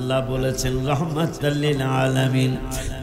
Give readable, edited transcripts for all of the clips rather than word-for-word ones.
আল্লাহ বলেছেন রাহমাতাল লিল আলামিন।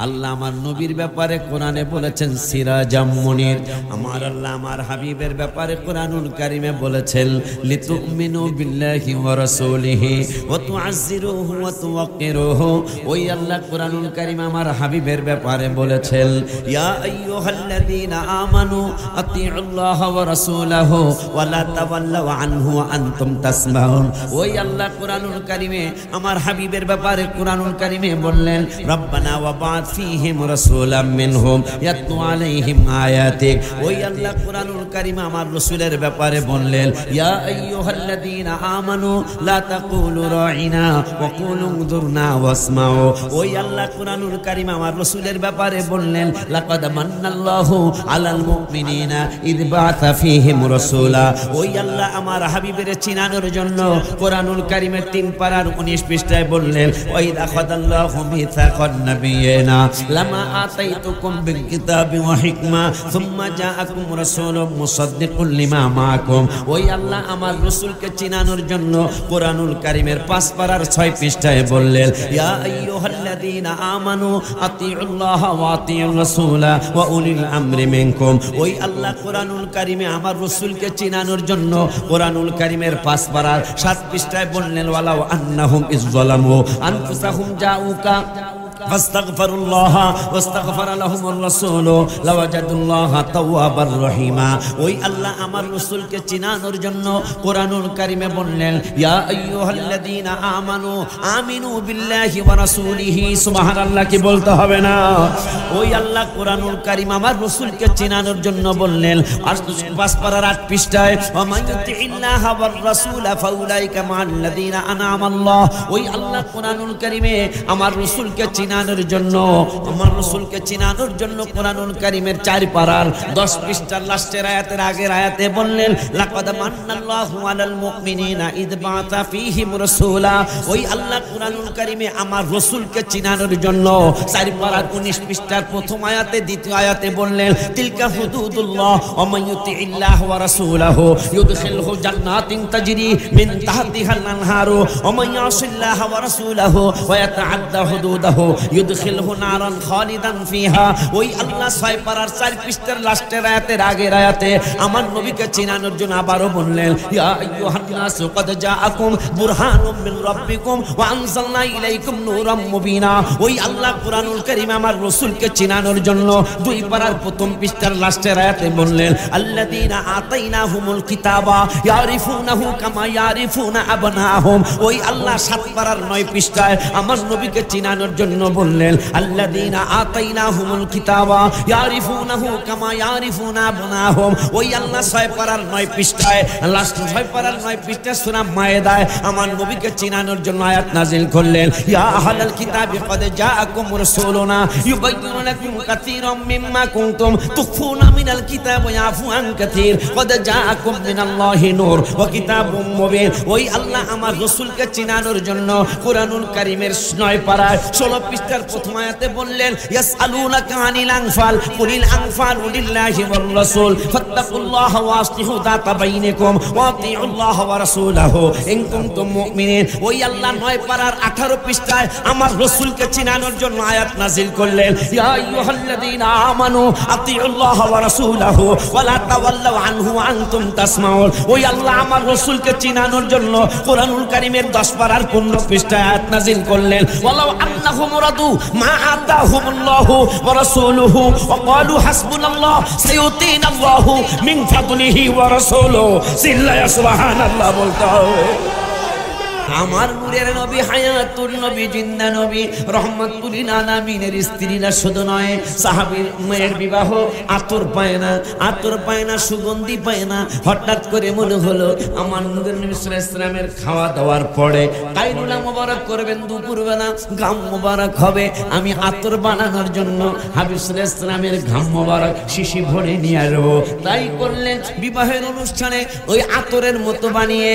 আল্লাহ আমার নবীর ব্যাপারে কোরআনে বলেছেন সিরাজাম মুনির। আমার আল্লাহ আমার হাবিবের ব্যাপারে কোরআনুল কারীমে বলেছেন লিতুমিনু বিল্লাহি ওয়া রাসূলিহি ওয়া তুআজ্জিরুহু ওয়া তুওয়াক্কিরুহু। ওই আল্লাহ কোরআনুল কারীমে আমার হাবিবের ব্যাপারে বলেছেন ইয়া আইয়ুহাল্লাযীনা আমানু আতিউল্লাহ ওয়া রাসূলাহু ওয়া লা তাওয়াল্লাউ আনহু ওয়া আনতুম তাসমাউন। ওই আল্লাহ কোরআনুল কারীমে আমার হাবিবের ব্যাপারে কোরআনুল কারীমে বললেন রব্বানা ওয়া বা'আথ ফীহিম রাসূলাম মিনহুম ইয়াতলু আলাইহিম আয়াতিক। ওই আল্লাহ কোরআনুল কারীমে আমার রাসূলের ব্যাপারে বললেন ইয়া আইয়ুহাল্লাযীনা আমানু লা তাকুলু রাঈনা ওয়া কুলু উযুরনা ওয়াসমাউ। ওই আল্লাহ কোরআনুল কারীমে আমার রাসূলের ব্যাপারে বললেন লাকাদ মান্নাল্লাহু আলাল মুমিনিনা ইয বা'আথা ফীহিম রাসূলা। ওই আল্লাহ আমার হাবিবের চিনানোর জন্য কোরআনুল কারীমের 3 পারার 19 পৃষ্ঠায় বললেন ওয়াইদ আখাদাল্লাহু মিসাকান নাবিয়িনা লামা আতাইতুকুম বিল কিতাবি ওয়া হিকমা সুম্মা জাআকুম রাসূলুম মুসাদ্দিকুল লিমা মাআকুম। ওই আল্লাহ আমার রাসূলকে চিনানোর জন্য কোরআনুল কারীমের 5 পারার 6 পৃষ্ঠায় বললেন ইয়া আইয়ুহাল্লাযীনা আমানু আতিউল্লাহ ওয়া আতিউর রাসূলা ওয়া উলিল আমরি মিনকুম। ওই আল্লাহ কোরআনুল কারীমে আমার রাসূলকে চিনানোর জন্য কোরআনুল কারীমের 5 পারার 7 পৃষ্ঠায় বললেন ওয়ালাউ আন্নাহুম ইযযালামু আনফুসাহুম জাউকা ফাস্তাগফিরুল্লাহ ওয়াস্তাগফার লাহুমুর রাসূল লাওয়াজাদুল্লাহা তাওয়াবার রহিমা। ওই আল্লাহ আমার রাসূলকে চিনানোর জন্য কোরআনুল কারীমে বললেন ইয়া আইয়ুহাল্লাযীনা আমানু আমিনু বিল্লাহি ওয়া রাসূলিহি। সুবহানাল্লাহ কি বলতে হবে না? ওই আল্লাহ কোরআনুল কারীম আমার রাসূলকে চিনানোর জন্য বললেন 5 পারার 8 পৃষ্ঠায় ওয়া মান ইউতিইল্লাহা ওয়ার রাসূলা ফাউলাইকা মা'আল্লাযীনা আন'আমাল্লাহ। ওই আল্লাহ কোরআনুল কারীমে আমার রাসূলকে চিনানোর জন্য আমার রাসূলকে চিনানোর জন্য কোরআনুল কারীমের 4 পারার 10 পৃষ্ঠার লাস্টের আয়াতের আগের আয়াতে বললেন লাকাদ মান্নাল্লাহু আলাল মুমিনিনা ইয বা'আথা ফীহিম রাসূলা। ওই আল্লাহ কোরআনুল কারীমে আমার রাসূলকে চিনানোর জন্য 4 পারার 19 পৃষ্ঠার প্রথম আয়াতে দ্বিতীয় আয়াতে বললেন তিলকা হুদুদুল্লাহ ওয়া মান ইউতিইল্লাহ ওয়া রাসূলাহু ইউদখিলহু জান্নাতিন তাজরি মিন তাহতিহাল আনহারু ওয়া মান ইয়াসিল্লাহ ওয়া রাসূলাহু ওয়া ইয়াতাআদ্দা হুদুদাহু ইউদখিলহু নারান খালিদান ফিহা। ওই আল্লাহ 6 পারার 4 পৃষ্ঠার লাস্টের আয়াতের আগের আয়াতে আমার নবীকে চিনানোর জন্য আবারো বললেন ইয়া আইয়ুহান নাস ক্বাদ জাআকুম বুরহানুম মিন রাব্বিকুম ওয়া আনজালনা ইলাইকুম নূরাম মুবিনা। ওই আল্লাহ কোরআনুল কারীমে আমার রাসূলকে চিনানোর জন্য 2 পারার প্রথম পৃষ্ঠার লাস্টের আয়াতে বললেন আল্লাযীনা আতাইনাহুমুল কিতাবা ইয়ারিফুনাহু কামা ইয়ারিফুনা আবনাহুম। ওই আল্লাহ 7 পারার 9 পৃষ্ঠায় আমার নবীকে চিনানোর জন্য বললেন আল্লাযীনা আতাইনাহুমুল কিতাবা ইয়ারিফুনাহু কামা ইয়ারিফুনা আবনাহুম। ওই আল্লাহ 6 পারার 9 পৃষ্ঠায় লাস্ট 6 পারার 9 পৃষ্ঠায় সূরা মায়েদায় আমার নবীকে চিনানোর জন্য আয়াত নাযিল করলেন ইয়া আহলাল কিতাবি ক্বাদ জাআকুম রাসূলুনা ইউবাইয়িনু লাকুম কাসীরাম মিম্মা কুনতুম তুখফুনা মিনাল কিতাব ওয়া ইয়াফু আন কাসীর ক্বাদ জাআকুম মিনাল্লাহি নূর ওয়া কিতাবুম মুবিন। ওই আল্লাহ আমার রাসূলকে চিনানোর জন্য কোরআনুল কারীমের 9 পারায় 16 পৃষ্ঠার প্রথম আয়াতে বললেন ইয়াসআলুনাকা আনিল আনফাল কুলিল আনফালু লিল্লাহি ওয়ার রাসূল ফাত্তাকুল্লাহা ওয়া আসলিহু যাতা বাইনিকুম ওয়া আতিউল্লাহ ওয়া রাসূলাহু ইন কুনতুম মুমিনিন। ওই আল্লাহ 9 পারার 18 পৃষ্ঠায় আমার রাসূলকে চিনানোর জন্য আয়াত নাযিল করলেন ইয়া আইয়ুহাল্লাযীনা আমানু আতিউল্লাহ ওয়া রাসূলাহু ওয়া লা তাওয়াল্লাউ আনহু ওয়া আনতুম তাসমাউন। ওই আল্লাহ আমার রাসূলকে চিনানোর জন্য কোরআনুল কারীমের 10 পারার 15 পৃষ্ঠায় আয়াত নাযিল করলেন ওয়ালাউ আন্নাহুম রাদু মা আতাহুমুল্লাহু ওয়া রাসূলুহু ওয়া ক্বালু হাসবুনাল্লাহ সাইয়ুতিনাল্লাহু মিন ফাদলিহি ওয়া রাসূলুহু। সিল্লায়া সুবহানাল্লাহ বলতে হবে। আমার নূরের নবী হায়াতুন নবী জিন্দা নবী রহমাতুল লিল আলামিনের স্ত্রীরা শুধু নয় সাহাবীর মেয়ের বিবাহ আতর পায় না সুগন্ধি পায় না। হঠাৎ করে মনে হলো আমার নূরের নবী সাল্লাল্লাহু আলাইহি ওয়াসাল্লামের খাওয়া দাওয়ার পরে কাইরুলা মোবারক করবেন দুপুরবেলা ঘাম মোবারক হবে। আমি আতর বানানোর জন্য হাবিব সাল্লাল্লাহু আলাইহি ওয়াসাল্লামের ঘাম মোবারক শিশি ভরে নিয়ে আসবো। তাই করলেন বিবাহের অনুষ্ঠানে ওই আতরের মতো বানিয়ে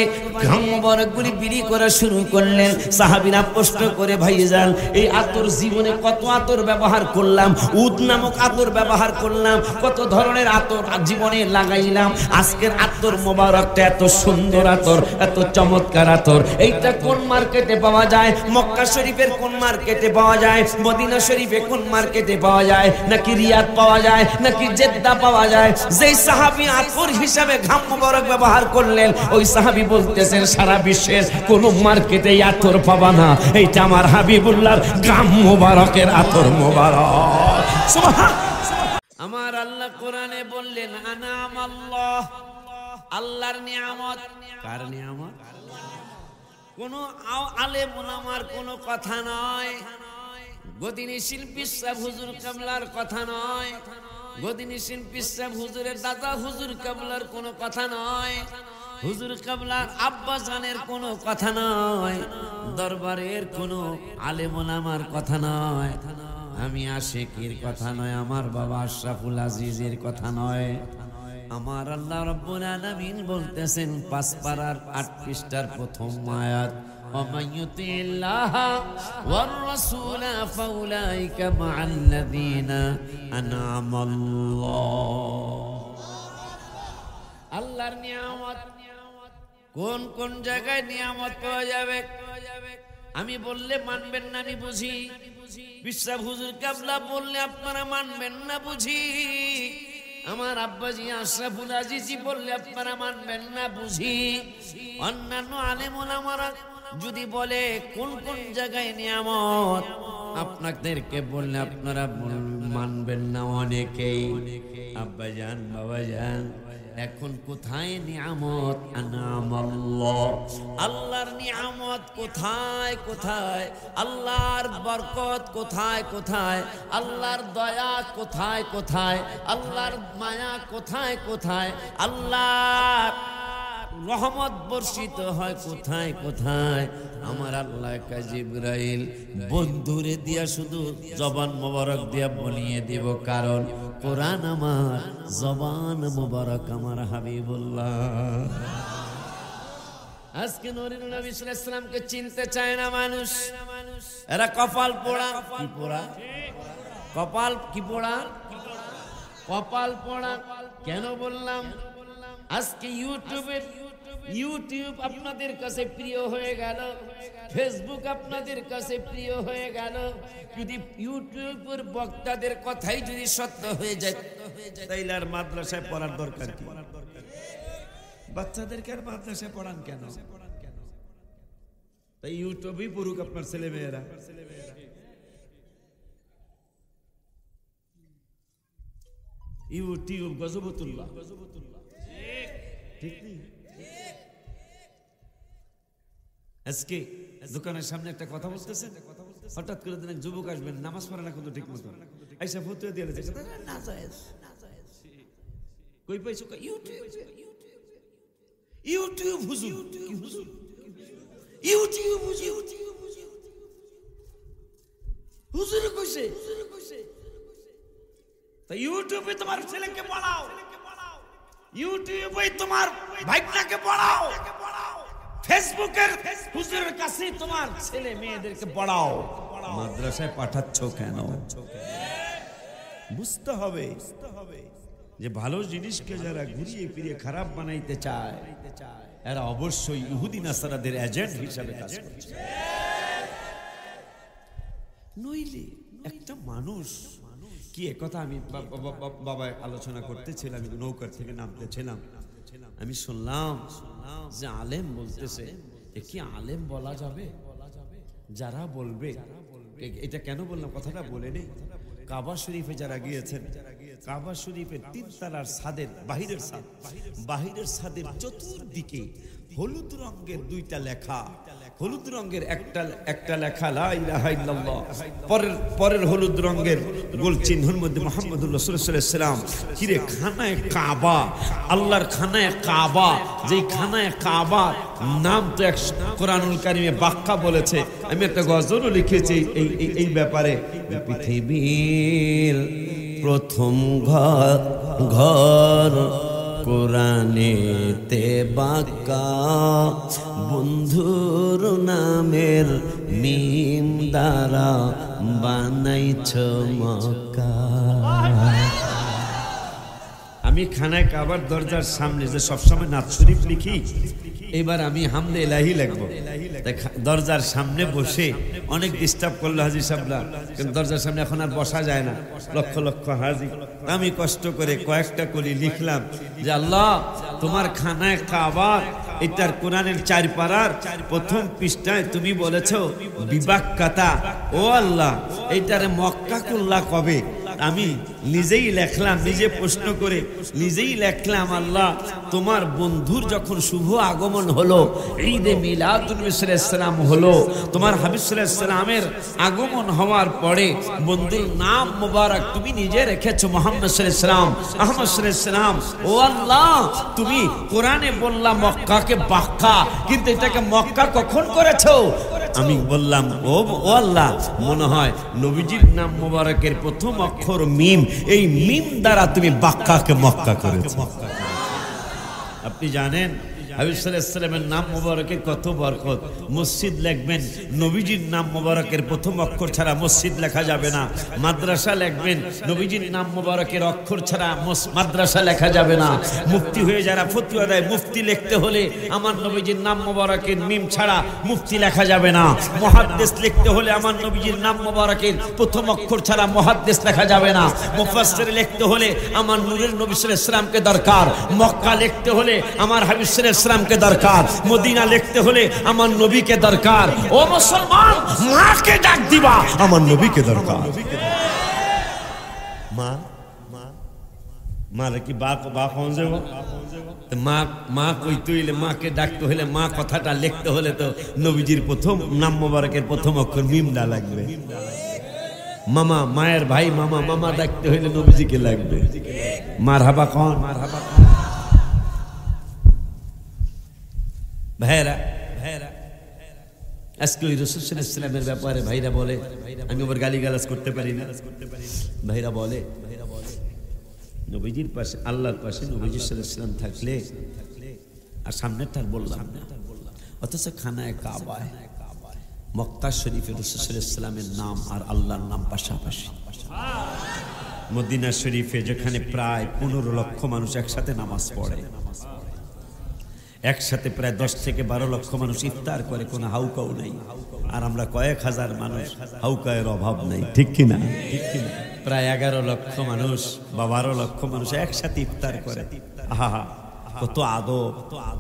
ঘাম মোবারকগুলি বিলি করা শুরু করলেন। করলেন। সাহাবীরা প্রশ্ন করে, ভাইজান এই আতর জীবনে কত আতর ব্যবহার করলাম, উদ নামক আতর ব্যবহার করলাম, কত ধরনের আতর জীবনে লাগাইলাম, আজকের আতর মোবারকটা এত সুন্দর আতর, এত চমৎকার আতর, এইটা কোন মার্কেটে পাওয়া যায়? মক্কা শরীফের কোন মার্কেটে পাওয়া যায়? মদিনা শরীফে কোন মার্কেটে পাওয়া যায়? নাকি রিয়াদ পাওয়া যায়, নাকি জেদ্দা পাওয়া যায়? যেই সাহাবী আতর হিসাবে ঘাম মোবারক ব্যবহার করলেন, ওই সাহাবী বলতেছেন সারা বিশ্বের কোন মার্কেটে আতর পাবা না, এইটা আমার হাবিবুল্লাহর ঘাম মোবারকের আতর মোবারক। সুবহান। আমার আল্লাহ কোরআনে বললেন আনামাল্লাহ, আল্লাহর নিয়ামত। কার নিয়ামত? কোন আলেম ওলামার কোন কথা নয়, গদিনী শিল্পী সাহেব হুজুর কামলার কথা নয়, গদিনী শিল্পী সাহেব হুজুরের দাদা হুজুর কামলার কোন কথা নয়, হুজুর কামলার আব্বা জানের কোন কথা নয়, দরবারের কোন আলেম ওলামার কথা নয়, আমি আশিকের কথা নয়, আমার বাবা আশরাফুল আজিজের কথা নয়। আমার আল্লাহ রাব্বুল আলামিন বলতেছেন 5 পারার 8 পৃষ্ঠার প্রথম আয়াত, ومن يطع الله والرسول فاولئك مع الذين انعم الله। আল্লাহর নিয়ামত কোন কোন জায়গায় নিয়ামত পাওয়া যাবে? আমি বললে মানবেন না, আমি বুঝি। বিশ্বাস হুজুর কাবলা বললে আপনারা মানবেন না, বুঝি। আমার আব্বাজি আশরাফুল আজিজি বললে আপনারা মানবেন না, বুঝি। অন্যান্য আলেম ওলামারা যদি বলে কোন কোন জায়গায় নিয়ামত, আপনাদেরকে বললে আপনারা মানবেন না অনেকেই। আব্বাজান বাবাজান, এখন কোথায় নিয়ামত? আনামাল্লাহ, আল্লাহর নিয়ামত কোথায় কোথায়, আল্লাহর বরকত কোথায় কোথায়, আল্লাহর দয়া কোথায় কোথায়, আল্লাহর মায়া কোথায় কোথায়, আল্লাহ রহমত বর্ষিত হয় কোথায় কোথায়। আমার আল্লাহ জিবরাইল বন্ধুরে দিয়া শুধু জবান মোবারক দিয়া বলিয়ে দেব, কারণ কোরআন আমার জবান মোবারক আমার হাবিবুল্লাহ। আজকে নূরুন নবী সাল্লাল্লাহু আলাইহি ওয়াসাল্লামকে চিনতে চায় না মানুষ, এরা কপাল পোড়া। কি পোড়া? কপাল কি পোড়া? কপাল পোড়া। কেন বললাম? আজকে ইউটিউব আপনাদের কাছে প্রিয় হয়ে গেল, ফেসবুক আপনাদের কাছে প্রিয় হয়ে গেল। যদি ইউটিউবের বক্তাদের কথাই যদি সত্য হয়ে যায়, তাইলে আর মাদ্রাসায় পড়ার দরকার কি? বাচ্চাদেরকে আর মাদ্রাসায় পড়ান কেন? তাই ইউটিউবই পড়ুক আপনার ছেলে মেয়েরা। ইউটিউব গজবতুল্লাহ, ঠিক নেই? আজকে দোকানের সামনে একটা কথা বলতেছেন, হঠাৎ করে দিন যুবক আসবেন, নামাজ পড়ে না কিন্তু ঠিক মতো, আইসা ফতুয়া দিয়ে দিয়েছে না জায়েজ। কই পাইছো? ইউটিউব। ইউটিউব হুজুর, কি হুজুর? ইউটিউব হুজুর কইছে। তা ইউটিউবে তোমার ছেলেকে পড়াও, ইউটিউবে তোমার ভাইটাকে পড়াও, ফেসবুকের হুজুরের কাছে তোমার ছেলে মেয়েদেরকে পড়াও, মাদ্রাসায় পাঠাচ্ছ কেন? বুঝতে হবে যে ভালো জিনিসকে যারা ঘুরিয়ে ফিরিয়ে খারাপ বানাইতে চায়, এরা অবশ্যই ইহুদি নাসারাদের এজেন্ট হিসাবে কাজ করছে। নইলে একটা মানুষ কি একথা আমি বাবা আলোচনা করতেছিলাম, নৌকার থেকে নামতেছিলাম, আমি শুনলাম যে আলেম বলতেছে, কি আলেম বলা যাবে? যারা বলবে, এটা কেন বললাম কথাটা বলে নেই, কাবা শরীফে যারা গিয়েছেন, কাবা শরীফের 3 তলার ছাদের বাহিরের ছাদের চতুর্দিকে হলুদ রঙের 2টা লেখা, হলুদ রঙের একটা লেখা লা ইলাহা ইল্লাল্লাহ, পরের হলুদ রঙের গোল চিহ্নের মধ্যে মুহাম্মদুর রাসূলুল্লাহ সাল্লাল্লাহু আলাইহি ওয়াসাল্লাম। কিরে খানায়ে কাবা, আল্লাহর খানায়ে কাবা, যেই খানায়ে কাবার নাম তো এক কোরআনুল কারীমে ব্যাখ্যা বলেছে। আমি একটা গজলও লিখেছি এই ব্যাপারে। পৃথিবীর প্রথম ঘর কোরআনেতে বাঁকা বন্ধুর নামের মিম দ্বারা বানাইছ মক্কা। আমি খানায় কাবার দরজার সামনে যে সবসময় নাত শরীফ লিখি, এবার আমি হামদে ইলাহি লিখবো। দরজার সামনে বসে অনেক ডিস্টার্ব করলো হাজী সাহেবরা, কিন্তু দরজার সামনে এখন আর বসা যায় না, লক্ষ লক্ষ হাজি। আমি কষ্ট করে কয়েকটা কলি লিখলাম যে আল্লাহ তোমার খানায় কাবার এটার কোরআনের 4 পারার প্রথম পৃষ্ঠায় তুমি বলেছো বিবাক্কাতা, ও আল্লাহ এইটারে মক্কা করলা কবে? আমি নিজেই লেখলাম, নিজে প্রশ্ন করে নিজেই লেখলাম, আল্লাহ তোমার বন্ধুর যখন শুভ আগমন হলো, ঈদে মিলাদুন নবী সাল্লাল্লাহু আলাইহি ওয়াসাল্লাম হলো, তোমার হাবিব সাল্লাল্লাহু আলাইহি ওয়াসাল্লামের আগমন হওয়ার পরে বন্ধুর নাম মোবারক তুমি নিজে রেখেছো মুহাম্মদ সাল্লাল্লাহু আলাইহি ওয়াসাল্লাম, আহমদ সাল্লাল্লাহু আলাইহি ওয়াসাল্লাম। ও আল্লাহ তুমি কোরআনে বললা মক্কাকে বাক্কা, কিন্তু এটাকে মক্কা কখন করেছো? আমি বললাম ও আল্লাহ মনে হয় নবীজির নাম মোবারকের প্রথম অক্ষর মিম, এই মিম দ্বারা তুমি বাক্কাকে মক্কা করেছো। আপনি জানেন হাবিব সাল্লাল্লাহু আলাইহি ওয়াসাল্লামের নাম মোবারকের কত বরকত। মসজিদ লিখবেন, নবীজির নাম মোবারকের প্রথম অক্ষর ছাড়া মসজিদ লেখা যাবে না। মাদ্রাসা লিখবেন, নবীজির নাম মোবারকের অক্ষর ছাড়া মাদ্রাসা লেখা যাবে না। মুফতি হয়ে যারা ফতোয়া দেয়, মুফতি লিখতে হলে আমার নবীজির নাম মোবারকের মিম ছাড়া মুফতি লেখা যাবে না। মুহাদ্দিস লিখতে হলে আমার নবীজির নাম মোবারকের প্রথম অক্ষর ছাড়া মুহাদ্দিস লেখা যাবে না। মুফাসসির লিখতে হলে আমার নূরের নবী সাল্লাল্লাহু আলাইহি ওয়াসাল্লামকে দরকার। মক্কা লিখতে হলে আমার হাবিব সাল্লাল্লাহু আলাইহি ওয়াসাল্লামকে দরকার। মদিনা লিখতে হলে আমার নবীকে দরকার। ও মুসলমান, মাকে ডাক দিবা, আমার নবীকে দরকার। মা মা কি বা কোন যাব? মা কইতে হইলে, মাকে ডাকতে হইলে, মা কথাটা লিখতে হলে তো নবীজির প্রথম নাম মোবারকের প্রথম অক্ষর মিমটা লাগবে। মামা, মায়ের ভাই মামা, মামা ডাকতে হইলে নবীজিকে লাগবে। মারহাবা কোন? মারহাবা কোন? ভাইরা আজকে ওই রাসূল সাল্লাল্লাহু আলাইহি ওয়াসাল্লামের ব্যাপারে ভাইরা বলে, আমি আবার গালিগালাজ করতে পারি না, ভাইরা বলে নবীজির পাশে, আল্লাহর পাশে নবীজি সাল্লাল্লাহু আলাইহি ওয়াসাল্লাম থাকলে, আর সামনেরটার বললাম না, অথচ খানায় কাবায় মক্কা শরীফে রাসূল সাল্লাল্লাহু আলাইহি ওয়াসাল্লামের নাম আর আল্লাহর নাম পাশাপাশি। মদিনা শরীফে যেখানে প্রায় 15 লক্ষ মানুষ একসাথে নামাজ পড়ে, একসাথে প্রায় 10 থেকে 12 লক্ষ মানুষ ইফতার করে, কোনো হাউকাউ নাই। আর আমরা কয়েক হাজার মানুষ, হাউকায়ের অভাব নাই, ঠিক কিনা? প্রায় 11 লক্ষ মানুষ বা 12 লক্ষ মানুষ একসাথে ইফতার করে। আহা, কত আদব,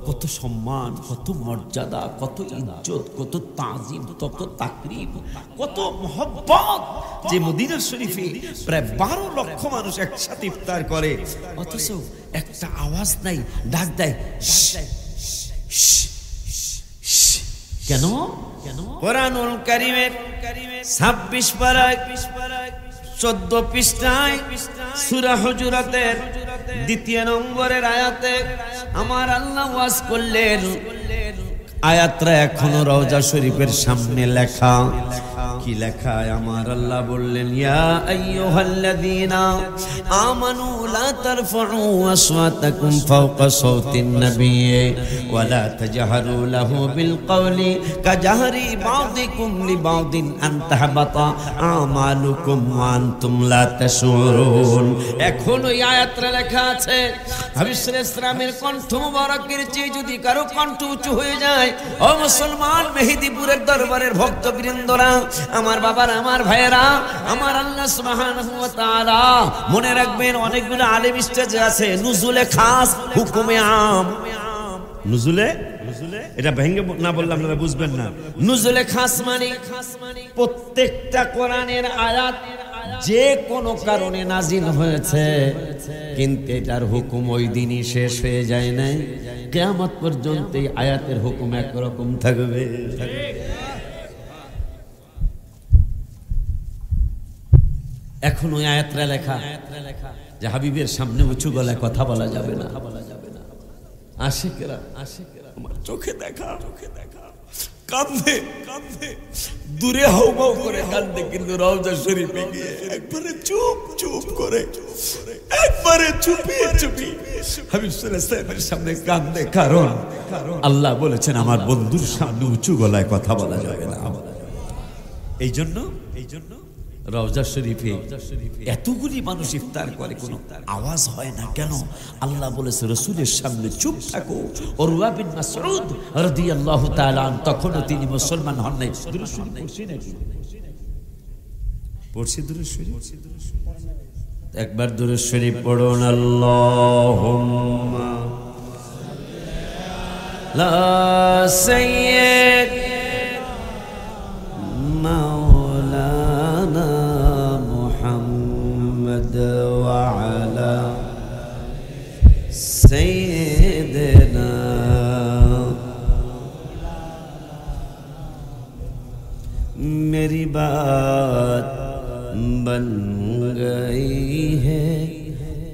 কত সম্মান, কত মর্যাদা, কত ইজ্জত, কত তাজিম, কত তাকরীম, কত মহব্বত যে মদিনা শরীফে প্রায় 12 লক্ষ মানুষ একসাথে ইফতার করে, অথচ একটা আওয়াজ নাই, ডাক দেয় কেন? কোরআনুল কারীমের 26 পারায় 14 পৃষ্ঠায় সূরা হুজুরাতের 2 নম্বরের আয়াতে আমার আল্লাহ ওয়াজ করলেন। আয়াতটা এখনো রওজা শরীফের সামনে লেখা। কি লেখা? আমার আল্লাহ বললেন, ইয়া আইয়ুহাল্লাযীনা আমানু লা তারফাউ আসওয়াতাকুম ফাওকা সাওতিন নাবিয়্যি ওয়া লা তাজহারু লাহু বিল কওলি কাজহরি বাযিকুম লিবাযিন আন তাহবাতা আমালুকুম ওয়া আনতুম লা তাশউরুন। এখন ওই আয়াতটা লেখা আছে, হাবিব সাল্লাল্লাহু আলাইহি ওয়াসাল্লামের কণ্ঠ মুবারকের চেয়ে যদি কারো কণ্ঠ উঁচু হয়ে যায়, ও মুসলমান, মেহেদীপুরের দরবারের ভক্তবৃন্দরা, আমার বাবার, আমার ভাইয়েরা, আমার আল্লাহ সুবহানাহু ওয়া তাআলা মনে রাখবেন, অনেকগুলো আলেম স্টেজে আছে। নুজুলে খাস, হুকুমে আম। নুজুলে, এটা ভেঙে না বললাম আপনারা বুঝবেন না। নুজুলে খাস মানে প্রত্যেকটা কোরআনের আয়াত যে কোনো কারণে নাজিল হয়েছে, কিন্তু এটার হুকুম ওই দিনই শেষ হয়ে যায় নাই, কিয়ামত পর্যন্ত এই আয়াতের হুকুম একরকম থাকবে। এখন ওই আয়াতটা লেখা যে হাবিবের সামনে উঁচু গলায় কথা বলা যাবে না। আশিকেরা আমার চোখে দেখা কাঁদে দূরে হাউমাউ করে কাঁদে, কিন্তু রওজা শরীফে গিয়ে একবারে চুপ চুপ করে, একবারে চুপিয়ে চুপিয়ে হাবিব সাল্লাল্লাহু আলাইহি ওয়াসাল্লামের সামনে কাঁদে। কারণ আল্লাহ বলেছেন আমার বন্ধুর সামনে উঁচু গলায় কথা বলা যাবে না। এই জন্য রওজা শরীফে এতগুলি মানুষ ইফতার করে, কোনো আওয়াজ হয় না কেন? আল্লাহ বলেছে রাসূলের সামনে চুপ থাকো। উরওয়া বিন মাসউদ রাদিয়াল্লাহু তাআলা তখনও তিনি মুসলমান হন নাই। দুরূদ শরীফ পড়ছি নাকি? পড়ছি দুরূদ শরীফ। একবার দুরূদ শরীফ পড়ুন। আল্লাহুম্মা লা সাইয়্যিদ মাওলানা মুহাম্মদ ওয়া আলা সাইয়্যিদিনা मेरी बात बन गई है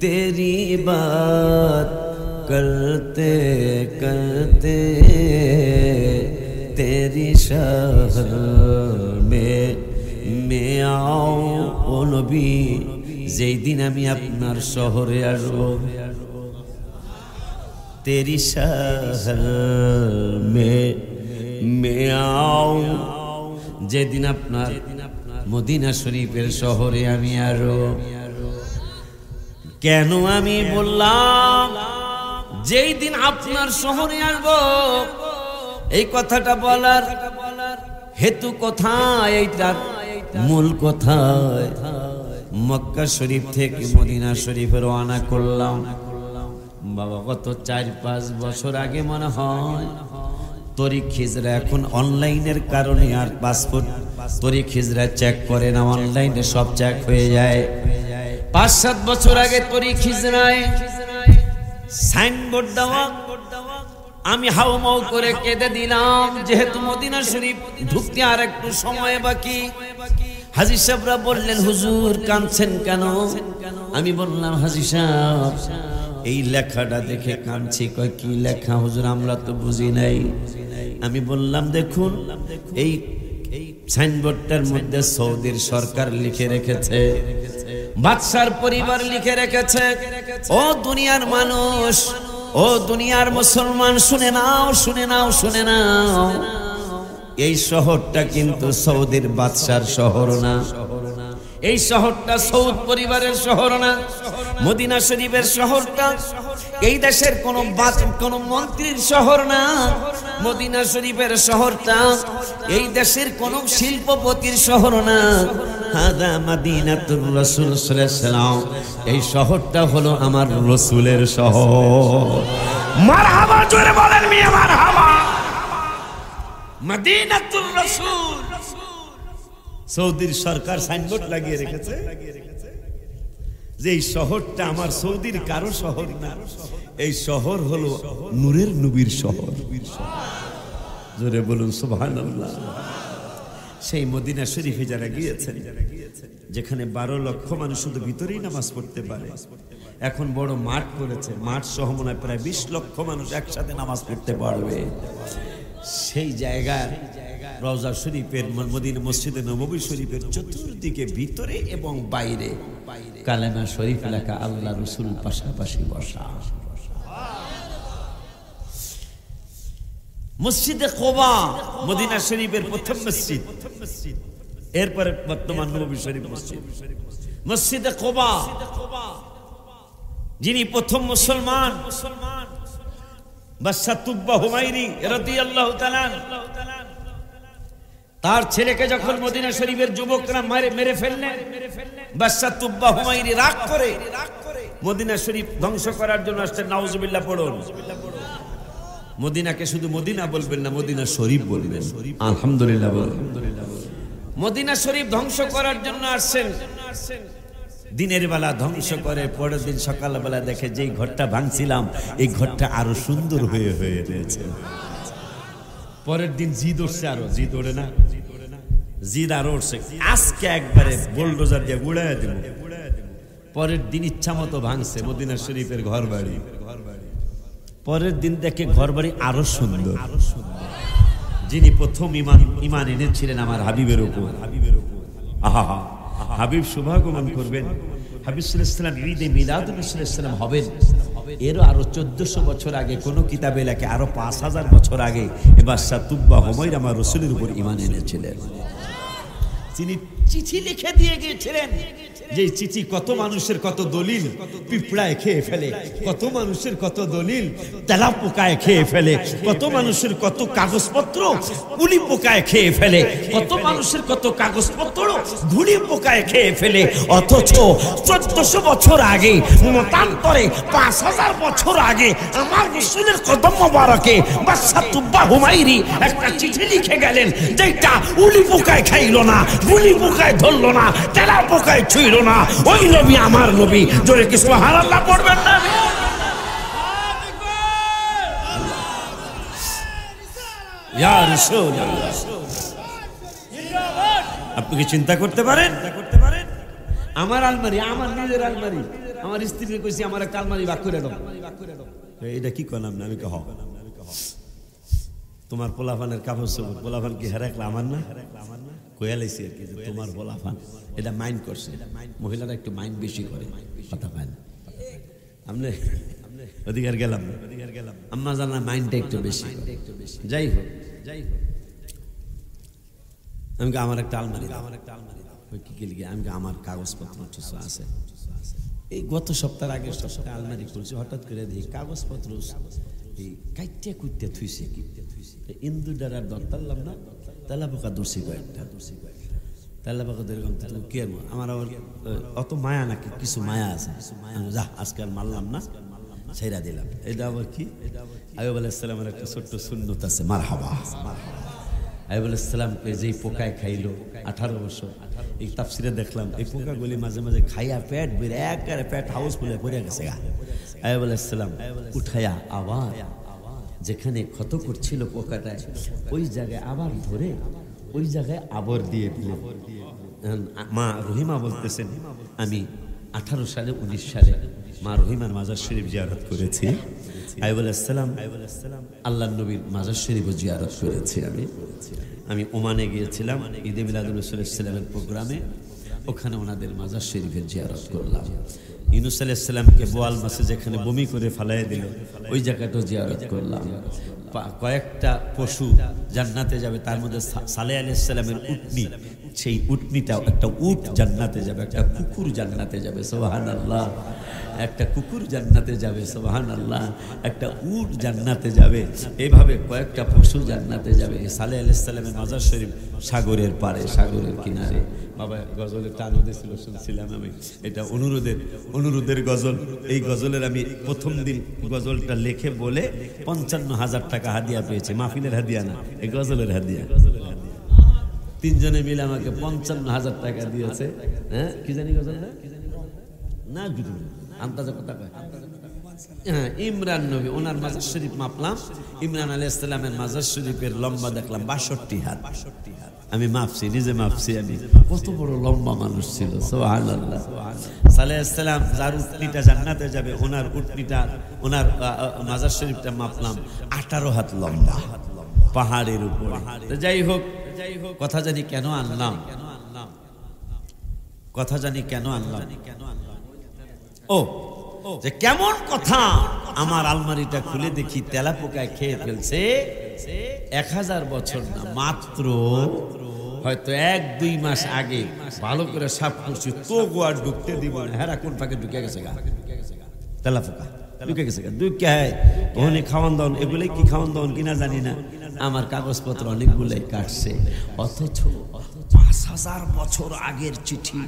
तेरी बात करते करते तेरी शहर में मैं आऊं ओ नबी যেই দিন আমি আপনার শহরে আসব तेरी शहर में मैं आऊं যেদিন আপনার মদিনা শরীফের শহরে আমি আসব। কেন আমি বললাম যেই দিন আপনার শহরে আসব? এই কথাটা বলার হেতু কোথায়? এইটার মূল কোথায়? মক্কা শরীফ থেকে মদিনা শরীফে রওনা করলাম বাবা কত 4-5 বছর আগে মনে হয়। তরিক হিজরা এখন অনলাইনের কারণে আর পাসপোর্ট তরিক হিজরা চেক করে না, অনলাইনে সব চেক হয়ে যায়। 5-7 বছর আগে তরিক হিজরায় সাইনবোর্ড দেওয়া, আমি হাউমাউ করে কেঁদে দিলাম, যেহেতু মদিনা শরীফ ঢুকতে আর একটু সময় বাকি। হাজী সাহেবরা বললেন হুজুর কাঁদছেন কেন? আমি বললাম হাজী সাহেব এই লেখাটা দেখে কাঁদছি। কয় কি লেখা হুজুর? আমরা তো বুঝি নাই। আমি বললাম দেখুন এই সাইনবোর্ডটার মধ্যে সৌদির সরকার লিখে রেখেছে, বাদশার পরিবার লিখে রেখেছে। ও দুনিয়ার মানুষ, ও দুনিয়ার মুসলমান, শুনে নাও শুনে নাও শুনে নাও, এই শহরটা কিন্তু সৌদির বাদশার শহর না, এই শহরটা সৌদ পরিবারের শহর না। মদিনা শরীফের শহরটা এই দেশের কোন মন্ত্রীর শহর না। মদিনা শরীফের শহরটা এই দেশের কোন শিল্পপতির শহর না। হাদা মদিনাতুর রাসূল সাল্লাল্লাহু আলাইহি ওয়াসাল্লাম, এই শহরটা হলো আমার রাসূলের শহর। মারহাবা জোরে বলেন মিয়া মারহাবা। মদিনাতুর রাসূল, সৌদির সরকার সাইনবোর্ড লাগিয়ে রেখেছে যে এই শহরটা আমার সৌদির কারো শহর না, এই শহর হলো নূরের নবীর শহর। জোরে বলুন সুবহানাল্লাহ। সেই মদিনা শরীফে যারা গিয়েছেন, যেখানে 12 লক্ষ মানুষ শুধু ভিতরেই নামাজ পড়তে পারে, এখন বড় মাঠ করেছে, মাঠ সহ মনে হয় প্রায় 20 লক্ষ মানুষ একসাথে নামাজ পড়তে পারবে। সেই জায়গার রওজা শরীফের মদিনা মসজিদে নববী শরীফের চতুর্দিকে ভিতরে এবং বাইরে কালেমা শরীফ লেখা, আল্লাহ রাসূল পাশাপাশি বসা। মসজিদে কুবা মদিনা শরীফের প্রথম মসজিদ, এরপরে বর্তমান নববী শরীফ মসজিদ। মসজিদে কুবা যিনি প্রথম মুসলমান বাদশা তুব্বা হুমায়রি রাদিয়াল্লাহু তাআলা, তার ছেলেকে যখন মদিনা শরীফের যুবকরা মেরে ফেললেন, বাদশা তুব্বা হুমায়রি রাগ করে মদিনা শরীফ ধ্বংস করার জন্য আসছেন। নাউজুবিল্লাহ পড়ুন। মদিনাকে শুধু মদিনা বলবেন না, মদিনা শরীফ বলবেন। আলহামদুলিল্লাহ বলুন। মদিনা শরীফ ধ্বংস করার জন্য আসছেন। দিনের বেলা ধ্বংস করে, পরের দিন সকালবেলা দেখে যেই ঘরটা ভাঙছিলাম এই ঘরটা আরো সুন্দর হয়ে রয়েছে। পরের দিন জিদ উঠছে, আরো জিদ ওঠে না, জিদ আরো উঠছে, আজকে একবারে বুলডোজার দিয়ে গুড়াইয়া দিব। পরের দিন ইচ্ছা মতো ভাঙছে মদিনা শরীফের ঘর বাড়ি। পরের দিন দেখে ঘর বাড়ি আরো সুন্দর, যিনি প্রথম ঈমান এনেছিলেন আমার হাবিবের উপর। আহা, হাবিব শুভাগমন করবেন, হাবিব সাল্লাল্লাহু আলাইহি ওয়াসাল্লাম ঈদে মিলাদুন নবী সাল্লাল্লাহু আলাইহি ওয়াসাল্লাম হবেন। এরও আরো 1400 বছর আগে কোন কিতাবে লেখে আরো 5000 বছর আগে এবার তুব্বা হুমায়র আমার রাসূলের উপর ঈমান এনেছিলেন। তিনি চিঠি লিখে দিয়ে গিয়েছিলেন, যে চিঠি কত মানুষের কত দলিল পিঁপড়ায় খেয়ে ফেলে, কত মানুষের কত দলিল তেলা পোকায় খেয়ে ফেলে, কত মানুষের কত কাগজপত্র উলি পোকায় খেয়ে ফেলে, কত মানুষের কত কাগজপত্র ঘুড়ি পোকায় খেয়ে ফেলে। অথচ 1400 বছর আগে, মতান্তরে 5000 বছর আগে আমার রাসূলের কদম মোবারকে বাদশা তুব্বা হুমায়রি একটা চিঠি লিখে গেলেন, যেটা উলি পোকায় খাইলো না, ঘুড়ি পোকায় ধরলো না, তেলা পোকায় ছুঁইল না। ওই নবী আমার নবী। জোরে কি সুবহানাল্লাহ পড়বেন না? ইয়া রাসূলুল্লাহ, আপনি কি চিন্তা করতে পারেন? আমার আলমারি, আমার নিজের আলমারি, আমার স্ত্রীকে কইছি আমার একটা আলমারি ভাগ করে দাও। এটা কি করলাম না? আমি কহ তোমার পোলাফানের কাপড় চোপড়, পোলাফান কি হেরাকলা আমার না? কোয়ালাইছি আর কি, তোমার পোলাফান এটা মাইন্ড করছে। মহিলারা একটু মাইন্ড বেশি করে, কথা পায় না। আমনে অধিকার গেলাম, আম্মা জানা মাইন্ডটা একটু বেশি। যাই হোক, আমি আমার একটা আলমারি, কি কি লিখে আমি আমার কাগজপত্র আছে। এই গত সপ্তাহ আগে সপ্তাহে আলমারি খুলছি, হঠাৎ করে দেখি কাগজপত্র এই কাইটে কুইটে থুইছে। ইন্দু ডারার দরতারলাম না, তেলা পোকা ধরছি কয়েকটা, তেলা পোকা এরকম কে আমার আবার অত মায়া নাকি, কিছু মায়া আছে, যা আজকে আর মারলাম না, ছেড়া দিলাম। এটা আবার কি? আইয়ুব আলাইহিস সালামের একটা ছোট্ট সুন্নত আছে, মারহাবা। আইয়ুব আলাইহিস সালামকে যেই পোকায় খাইলো 18 বছর, এই তাফসিরে দেখলাম এই পোকাগুলি মাঝে মাঝে খাইয়া পেট বেড়ে একেবারে পেট হাউস ফুলে পড়ে গেছে। আইয়ুব আলাইহিস সালাম উঠাইয়া আবার যেখানে ক্ষত করছিল পোকাটায়, ওই জায়গায় আবার ধরে ওই জায়গায় আবর দিয়ে দিল। মা রহিমা বলতেছেন, আমি 18 সালে 19 সালে মা রহিমার মাজার শরীফ জিয়ারত করেছি। আইয়ুব আলাইহিস সালাম আল্লাহর নবীর মাজার শরীফও জিয়ারত করেছি। আমি ওমানে গিয়েছিলাম ঈদে মিলাদুন নবী সাল্লাল্লাহু আলাইহি ওয়াসাল্লামের প্রোগ্রামে, ওখানে ওনাদের মাজার শরীফের জিয়ারত করলাম। ইউনূস আলাইহিস সালামকে বোয়াল মাছে যেখানে বমি করে ফালাইয়া দিল, ওই জায়গাটাও জিয়ারত করলাম। কয়েকটা পশু জান্নাতে যাবে, তার মধ্যে সালেহ আলাইহিস সালামের উটনি, সেই উটনিটাও, একটা উট জান্নাতে যাবে, একটা কুকুর জান্নাতে যাবে, সুবহানাল্লাহ। একটা কুকুর জান্নাতে যাবে, সুবহানাল্লাহ। একটা উট জান্নাতে যাবে, এইভাবে কয়েকটা পশু জান্নাতে যাবে। সালেহ আলাইহিস সালামের মাজার শরীফ সাগরের পাড়ে, সাগরের কিনারে। বাবা গজলের টান ছিল, শুনছিলাম আমি। এটা অনুরোধের গজল। এই গজলের আমি প্রথম দিন গজলটা লিখে বলে 55,000 টাকা হাদিয়া পেয়েছি। মাহফিলের হাদিয়া না, এই গজলের হাদিয়া। 3 জনে মিলে আমাকে 55,000 টাকা দিয়েছে। হ্যাঁ, কি জানি গজল না, আন্দাজে কথা কয়। হ্যাঁ, ইমরান নবী, ওনার মাজার শরীফ মাপলাম। ইমরান আলাইহিস সালামের মাজার শরীফের লম্বা দেখলাম 62 হাত। আমি মাপছি, নিজে মাপছি আমি, কত বড় লম্বা মানুষ ছিল, সুবহানাল্লাহ। সালেহ আলাইহিস সালাম যার উটনিটা জান্নাতে যাবে, ওনার উটনিটা, ওনার মাজার শরীফটা মাপলাম 18 হাত লম্বা, পাহাড়ের উপর। যাই হোক, কথা জানি কেন আনলাম, ও যে কেমন কথা। আমার আলমারিটা খুলে দেখি তেলা পোকায় খেয়ে ফেলছে। 1000 বছর না, মাত্র হয়তো 1-2 মাস আগে ভালো করে সাফ করছি, তো গোয়া ঢুকতে দিব না। হেরা কোন ফাঁকে ঢুকে গেছে গা, তেলা পোকা ঢুকে গেছে গা। দুঃখে হয় ওখানে খাওয়ান দাওয়ান, এগুলোই কি খাওয়ান দাওয়ান কিনা জানি না। আমার কাগজপত্র অনেকগুলোই কাটছে, অথচ 5000 বছর আগের চিঠি।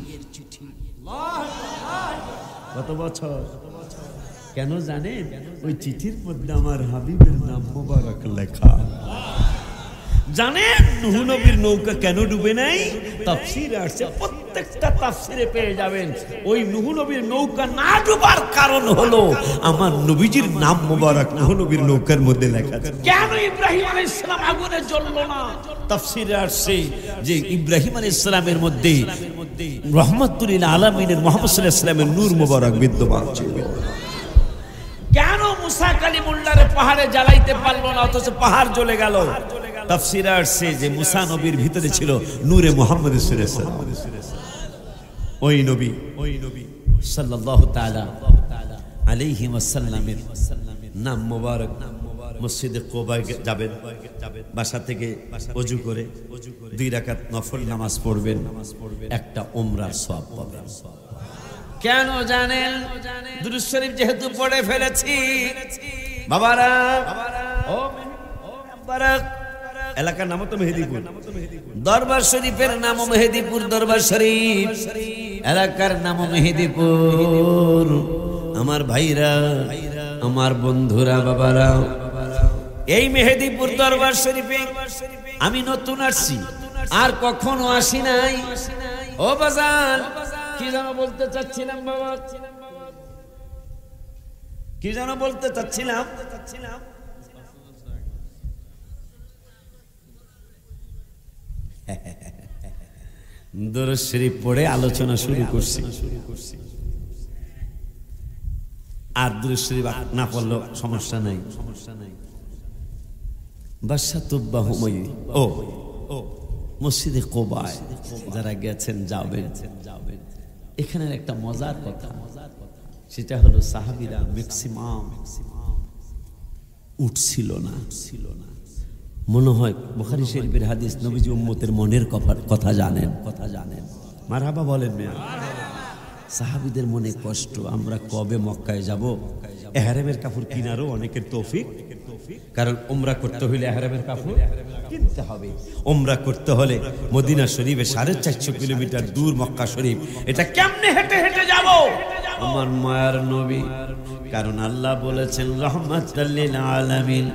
কত বছর? কেন জানেন? ওই চিঠির মধ্যে আমার হাবিবের নাম মোবারক লেখা। জানেন নূহ নবীর নৌকা কেন ডুবে নাই? তাফসীরে আসছে, প্রত্যেকটা তাফসীরে পেয়ে যাবেন। ওই নূহ নবীর নৌকা না ডুবার কারণ হলো আমার নবীজির নাম মোবারক নূহ নবীর নৌকার মধ্যে লেখা আছে। কেন ইব্রাহিম আলাইহিস সালাম আগুনে জ্বললো না? তাফসীরে আসছে যে ইব্রাহিম আলাইহিস সালামের মধ্যে রহমাতুল লিল আলামিনের মুহাম্মদ সাল্লাল্লাহু আলাইহি ওয়াসাল্লামের নূর মোবারক বিদ্যমান ছিল। কেন মুসা কালিমুল্লাহর পাহাড়ে জ্বালাইতে পারলো না, অথচ পাহাড় জ্বলে গেল? তাফসীরে আসছে যে মুসা নবীর ভিতরে ছিল নূরে মুহাম্মদ সাল্লাল্লাহু ওই নবী সাল্লাল্লাহু তাআলা আলাইহি ওয়াসাল্লামের নাম মোবারক মসজিদে কোবায় যাবেন, বাসা থেকে ওযু করে 2 রাকাত নফল নামাজ পড়বেন, একটা উমরার সওয়াব পাবেন। কেন জানেন? দুরূদ শরীফ যেহেতু পড়ে ফেলেছি বাবারা, ও মুবারক এলাকার নাম তো মেহেদীপুর, দরবার শরীফের নাম মেহেদীপুর দরবার শরীফ, এলাকার নাম মেহেদীপুর। আমার ভাইরা, আমার বন্ধুরা, বাবারা, এই মেহেদীপুর দরবার শরীফে আমি নতুন আসছি, আর কখনো আসি নাই। ও বাজান, কি যেন বলতে চাচ্ছিলাম বাবা, কি যেন বলতে চাচ্ছিলাম? দরুদ শরীফ পড়ে আলোচনা শুরু করছি, আর দরুদ শরীফ না পড়লেও সমস্যা নাই। মসজিদে কোবায় যারা গেছেন যাবেন, এখানের একটা মজার কথা, সেটা হলো সাহাবীরা ম্যাক্সিমাম উঠছিল না। মনে হয় বুখারী শরীফের হাদিস, নবীজি উম্মতের মনের কথা জানেন। মারহাবা বলেন না? সাহাবীদের মনে কষ্ট, আমরা কবে মক্কায় যাব? ইহরামের কাপড় কিনারও অনেকের তৌফিক, কারণ উমরা করতে হলে ইহরামের কাপড় কিনতে হবে। উমরা করতে হলে মদিনা শরীফে 450 কিলোমিটার দূর মক্কা শরীফ, এটা কেমনে হেঁটে হেঁটে যাব? আমার মায়ার নবী, কারণ আল্লাহ বলেছেন রাহমাতাল লিল আলামিন।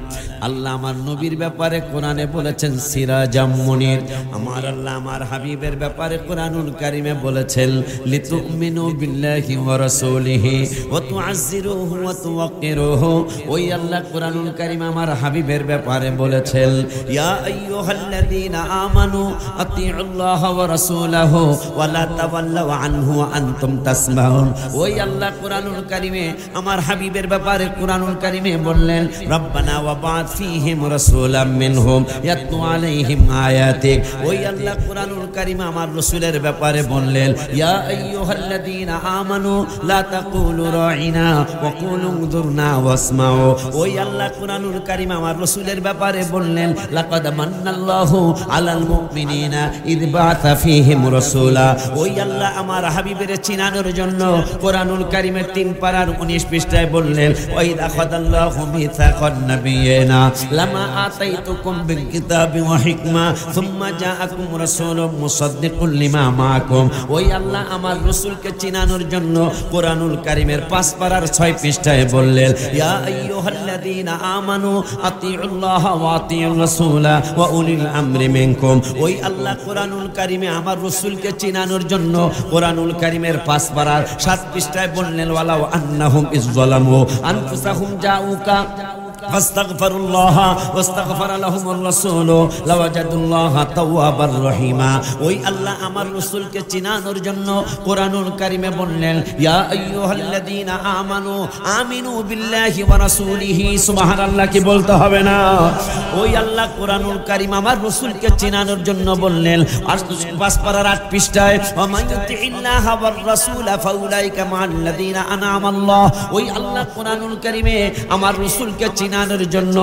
আল্লাহ আমার নবীর ব্যাপারে কোরআনে বলেছেন সিরাজাম মুনির। আমার আল্লাহ আমার হাবিবের ব্যাপারে কোরআনুল কারীমে বলেছেন লিতুমিনু বিল্লাহি ওয়া রাসূলিহি ওয়া তুআজ্জিরুহু ওয়া তুওয়াক্কিরুহু। ওই আল্লাহ কোরআনুল কারীম আমার হাবিবের ব্যাপারে বলেছেন ইয়া আইয়ুহাল্লাযীনা আমানু আতিউল্লাহ ওয়া রাসূলাহু ওয়া লা তাওয়াল্লাউ আনহু ওয়া আনতুম তাসমাউন। ওই আল্লাহ কোরআনুল কারীমে আমার হাবিবের ব্যাপারে কোরআনুল কারীমে বললেন রব্বানা ওয়া বা'আথ ফীহিম রাসূলাম মিনহুম ইয়াতলু আলাইহিম আয়াতিক। ওই আল্লাহ কোরআনুল কারীমে আমার রাসূলের ব্যাপারে বললেন ইয়া আইয়ুহাল্লাযীনা আমানু লা তাকুলু রাঈনা ওয়া কুলু উযুরনা ওয়াসমাউ। ওই আল্লাহ কোরআনুল কারীমে আমার রাসূলের ব্যাপারে বললেন লাকাদ মান্নাল্লাহু আলাল মুমিনিনা ইয বা'আথা ফীহিম রাসূলা। ওই আল্লাহ আমার হাবিবের চিনানোর জন্য কোরআনুল কারীমের 3 পারার 19 পৃষ্ঠায় বললেন ওয়াইদা খাদাল্লাহু মিসাকান নাবিয়িনা লামা আতাইতুকুম বিল কিতাবি ওয়া হিকমা সুম্মা জাআকুম রাসূলুম মুসাদ্দিকুল লিমা মাআকুম। ওই আল্লাহ আমার রাসূলকে চিনানোর জন্য কোরআনুল কারীমের 5 পারার 6 পৃষ্ঠায় বললেন ইয়া আইয়ুহাল্লাযীনা আমানু আতিউল্লাহ ওয়া আতিউর রাসূলা ওয়া উলিল আমরি মিনকুম। ওই আল্লাহ কোরআনুল কারীমে আমার রাসূলকে চিনানোর জন্য কোরআনুল কারীমের 5 পারার 7 পৃষ্ঠায় বললেন ওয়ালাউ আন্নাহুম ইযযালামু আনফুসাহুম জাউকা ফাস্তাগফিরুল্লাহ ওয়াস্তাগফার লাহুমুর রাসূল লাওয়াজাদুল্লাহ তাওয়াবার রহিমা। ওই আল্লাহ আমার রাসূলকে চিনানোর জন্য কোরআনুল কারীমে বললেন ইয়া আইয়ুহাল্লাযীনা আমানু আমিনু বিল্লাহি ওয়া রাসূলিহি। সুবহানাল্লাহ, কি বলতে হবে না? ওই আল্লাহ কোরআনুল কারীম আমার রাসূলকে চিনানোর জন্য বললেন আর 5 পারার 8 পৃষ্ঠায় ওয়া মান ইউতিইল্লাহ ওয়ার রাসূল ফাউলাইকা মা'আল্লাযীনা আন'আমাল্লাহ। ওই আল্লাহ কোরআনুল কারীমে আমার রাসূলকে চিনানোর জন্য,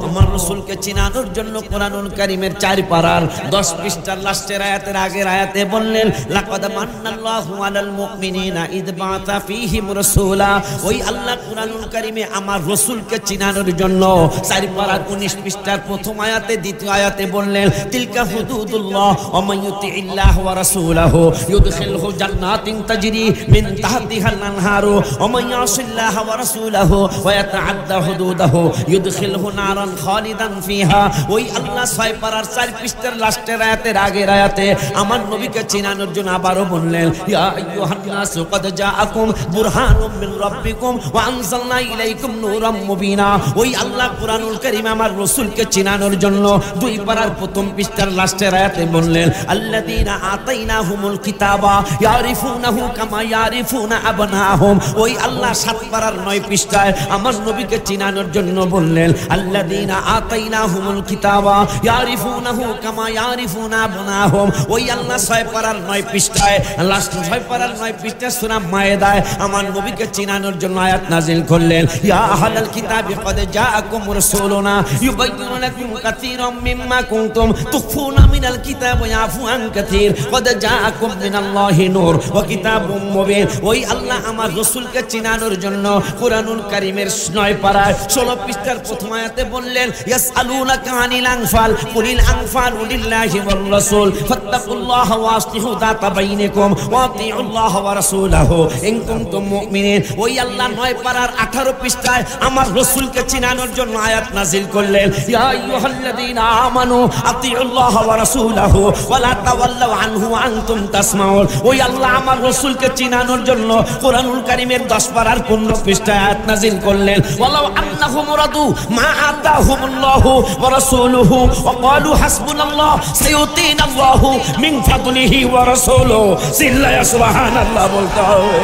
আমার রাসূলকে চিনানোর জন্য কোরআনুল কারীমের 4 পারার 10 পৃষ্ঠার লাস্টের আয়াতের আগের আয়াতে বললেন লাকাদ মান্নাল্লাহু আলাল মুমিনিনা ইয বা'আথা ফীহিম রাসূলা। ওই আল্লাহ কোরআনুল কারীমে আমার রাসূলকে চিনানোর জন্য 4 পারার 19 পৃষ্ঠার প্রথম আয়াতে দ্বিতীয় আয়াতে বললেন তিলকা হুদুদুল্লাহ ওয়া মান ইউতিইল্লাহ ওয়া রাসূলাহু ইউদখিলহু জান্নাতিন তাজরি মিন তাহতিহাল আনহারু ওয়া মান ইয়াসিল্লাহ ওয়া রাসূলাহু ওয়া ইয়াতাআদ্দা হুদুদাহু ইউদখিলহু নারান খালিদান ফিহা। ওই আল্লাহ 6 পারার 4 পৃষ্ঠার লাস্টের আয়াতের আগের আয়াতে আমার নবীকে চিনানোর জন্য আবারো বললেন ইয়া আইয়ুহান নাসু ক্বাদ জাআকুম বুরহানুম মিন রাব্বিকুম ওয়া আনজালনা ইলাইকুম নূরাম মুবিনা। ওই আল্লাহ কোরআনুল কারীম আমার রাসূলকে চিনানোর জন্য 2 পারার প্রথম পৃষ্ঠার লাস্টের আয়াতে বললেন আল্লাযীনা আতাইনাহুমুল কিতাবা ইয়ারিফুনাহু কামা ইয়ারিফুনা আবনাহুম। ওই আল্লাহ 7 পারার 9 পৃষ্ঠায় আমার নবীকে চিনানোর জন্য বললেন আল্লাযীনা আতাইনাহুমুল কিতাবা ইয়ারিফুনাহু কামা ইয়ারিফুনা আবনাহুম। ওই আল্লাহ 6 পারার 9 পৃষ্ঠায়, লাস্ট 6 পারার 9 পৃষ্ঠা সূরা মায়েদায় আমার নবীকে চিনানোর জন্য আয়াত নাযিল করলেন, ইয়া আহলাল কিতাবি ক্বাদ জাআকুম রাসূলুনা ইউবাইয়িনু লাকুম কাসীরাম মিম্মা কুনতুম তুখফুনা মিনাল কিতাবি ওয়া ইয়াফু আন কাসীর ক্বাদ জাআকুম মিনাল্লাহি নূর ওয়া কিতাবুম মুবিন। ওই আল্লাহ আমার রাসূলকে চিনানোর জন্য কুরআনুল কারীমের 9 পারায় 16 পৃষ্ঠার প্রথম আয়াতে বললেন, ইয়াসআলুনাকা আনিল আনফাল কুলিল আনফালু লিল্লাহি ওয়ার রাসূল ফাত্তাকুল্লাহা ওয়া আসলিহু যাতা বাইনিকুম ওয়া আতিউল্লাহ ওয়া রাসূলাহু ইন কুনতুম মুমিনিন। ওই আল্লাহ 9 পারার 18 পৃষ্ঠায় আমার রাসূলকে চিনানোর জন্য আয়াত নাযিল করলেন, ইয়া আইয়ুহাল্লাযীনা আমানু আতিউল্লাহ ওয়া রাসূলাহু ওয়া লা তাওয়াল্লাউ আনহু ওয়া আনতুম তাসমাউন। ওই আল্লাহ আমার রাসূলকে চিনানোর জন্য কুরআনুল কারীমের 10 পারার 15 পৃষ্ঠায় আয়াত নাযিল করলেন, ওয়ালাউ আন্নাহুম রাদু মা আতাহুমুল্লাহু ওয়া রাসূলুহু ওয়া ক্বালু হাসবুনাল্লাহ সাইয়ুতিনাল্লাহু মিন ফাদলিহি ওয়া রাসূলুহু। সিল্লা সুবহানাল্লাহ বলতে হবে।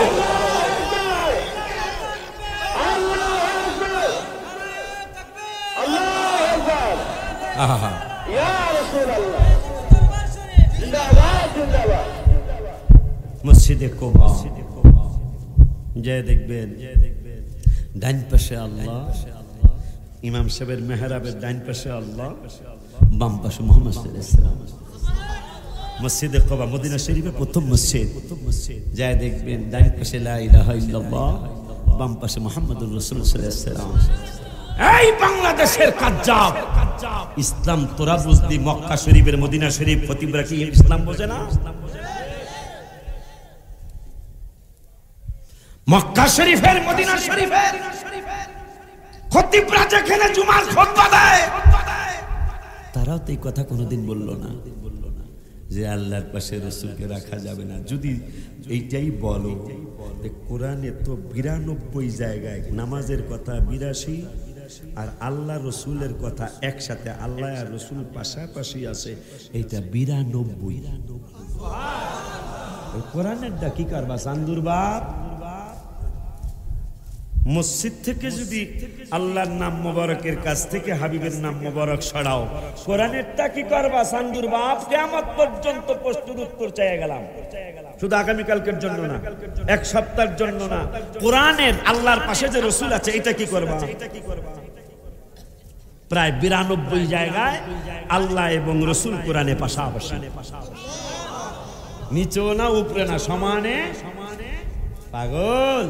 মসজিদে কুবা যে দেখবেন ডান পাশে আল্লাহ, ইমাম সাহেবের মেহরাবের ডান পাশে আল্লাহ, বাম পাশে মুহাম্মদ সাল্লাল্লাহু আলাইহি ওয়াসাল্লাম। মসজিদে কুবা মদিনা শরীফে প্রথম মসজিদ, যায় দেখবেন ডান পাশে লা ইলাহা ইল্লাল্লাহ, বাম পাশে মুহাম্মদুর রাসূলুল্লাহ সাল্লাল্লাহু আলাইহি ওয়াসাল্লাম। এই বাংলাদেশের কাজ্জাব ইসলাম তোরা বুঝদি, মক্কা শরীফের মদিনা শরীফ খতিবরা কি ইসলাম বোঝে না? মক্কা শরীফের মদিনা শরীফের খতিবরা যেখানে জুমার খুতবা দেয়, তারাও তো এই কথা কোনোদিন বলল না যে আল্লাহর পাশে রাসূলকে রাখা যাবে না। যদি এইটাই বলো, কোরআনে তো 92 জায়গায় নামাজের কথা 82 আর আল্লাহ রসুলের কথা একসাথে, আল্লাহ আর রসুল পাশাপাশি আছে, এইটা 92। কোরআনের কি করবা চান্দুর বাপ? মসজিদ থেকে যদি আল্লাহর নাম মোবারকের কাছ থেকে হাবিবের নাম মোবারক সরাও, কোরআনেরটা কি করবা চান্দুর বাপ? কিয়ামত পর্যন্ত প্রশ্নের উত্তর চেয়ে গেলাম, শুধু আগামীকালকের জন্য না, এক সপ্তাহের জন্য না। কোরআনের আল্লাহর পাশে যে রসুল আছে, এটা কি করবা? প্রায় 92 জায়গায় আল্লাহ এবং রসুল কোরআনে পাশাপাশি, নিচেও না উপরে না, সমানে। পাগল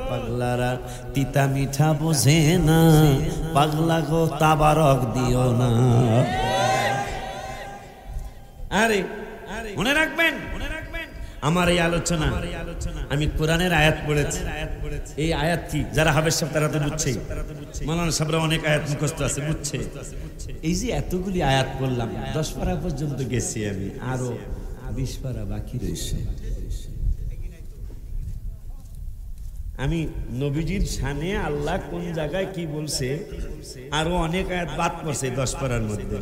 পাগলারা তিতা মিঠা বোঝে না, পাগলা গো তাবারক দিও না। আরে মনে রাখবেন আমার এই আলোচনা, আমি কোরআনের আয়াত পড়েছি। এই আয়াত কি যারা হাবেশ সাহেব তারা তো বুঝছে, মাওলানা সাহেবরা অনেক আয়াত মুখস্থ আছে, বুঝছে। এই যে এতগুলি আয়াত পড়লাম, 10 পারা পর্যন্ত গেছি আমি, আরো 20 পারা বাকি রয়েছে। আমি নবীজির শানে আল্লাহ কোন জায়গায় কি বলছে, আরো অনেক আয়াত বাদ পড়ছে 10 পারার মধ্যে।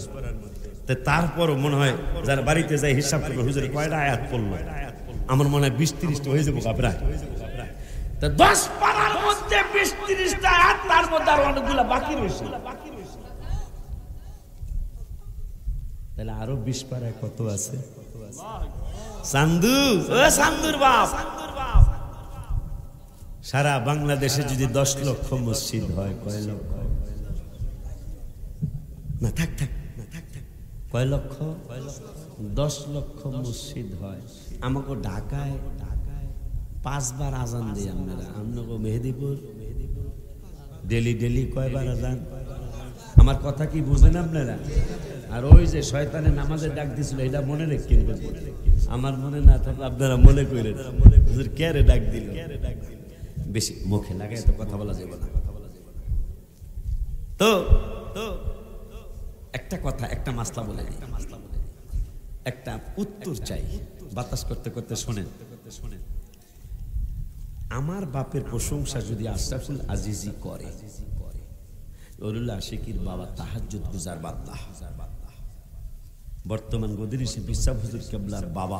তারপরও মনে হয় যারা বাড়িতে যায় হিসাব করবে, হুজুর কয়টা আয়াত পড়লো, আমার মনে হয় 20-30টা হয়ে যাবো প্রায়। 10 পারার মধ্যে 20-30টা আয়াত, তার মধ্যে আরো অনেকগুলা বাকি রয়েছে। তাহলে আরো 20 পারায় কত আছে? চান্দু, ও চান্দুর বাপ, সারা বাংলাদেশে যদি 10 লক্ষ মসজিদ হয়, কয় লক্ষ? না থাক কয় লক্ষ? 10 লক্ষ মসজিদ হয়। আমাকে ঢাকায় 5 বার আজান দিই আপনারা, আপনাকে মেহেদিপুর ডেলি কয়বার আজান? আমার কথা কি বুঝেন আপনারা? আর ওই যে শয়তানে নামাজে ডাক দিছিল, এটা মনে রেখে, আমার মনে না থাকলে আপনারা মনে করেন হুজুর কে রে ডাক দিল। বেশি মুখে লাগায় তো কথা বলা যাবে না। তো একটা কথা, একটা মাসলা বলে দিই, একটা উত্তর চাই, বাতাস করতে করতে শোনেন। আমার বাপের প্রশংসা যদি আশরাফুল আজিজি করে, ওরুল্লাহ আশিকির বাবা তাহাজ্জুদ গুজার বান্দা, বর্তমান গদির বিশ্বাস হুজুর কেবলার বাবা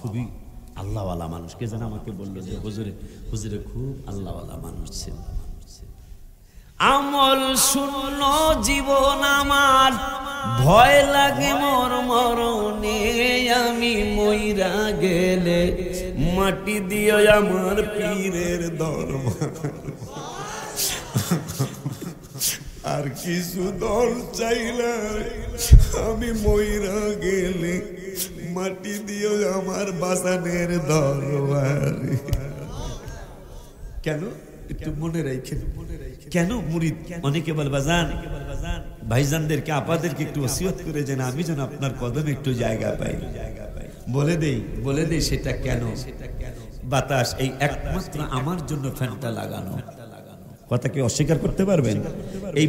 খুবই আল্লাহওয়ালা মানুষ। কে যেন আমাকে বললো যে হুজুরে খুব আল্লাহওয়ালা মানুষ ছিল। আমল শূন্য জীবন আমার, ভয় লাগে মোর মরণে, আমি মইরা গেলে মাটি দিও আমার পীরের দরবার। আর কিছু দল চাইলে আমি মইরা গেলে মাটি দিও আমার বাসানের দরবার। কেন একটু মনে রাখেন, কেন মুরিদ অনেকে বলে বাজান ভাইজানদেরকে আপাদেরকে একটু ওসিয়ত করে যেন আমি যেন আপনার কদমে একটু জায়গা পাই, বলে দেই সেটা কেন? বাতাস এই একমাত্র আমার জন্য ফ্যানটা লাগানো, কথা কি অস্বীকার করতে পারবেন? এই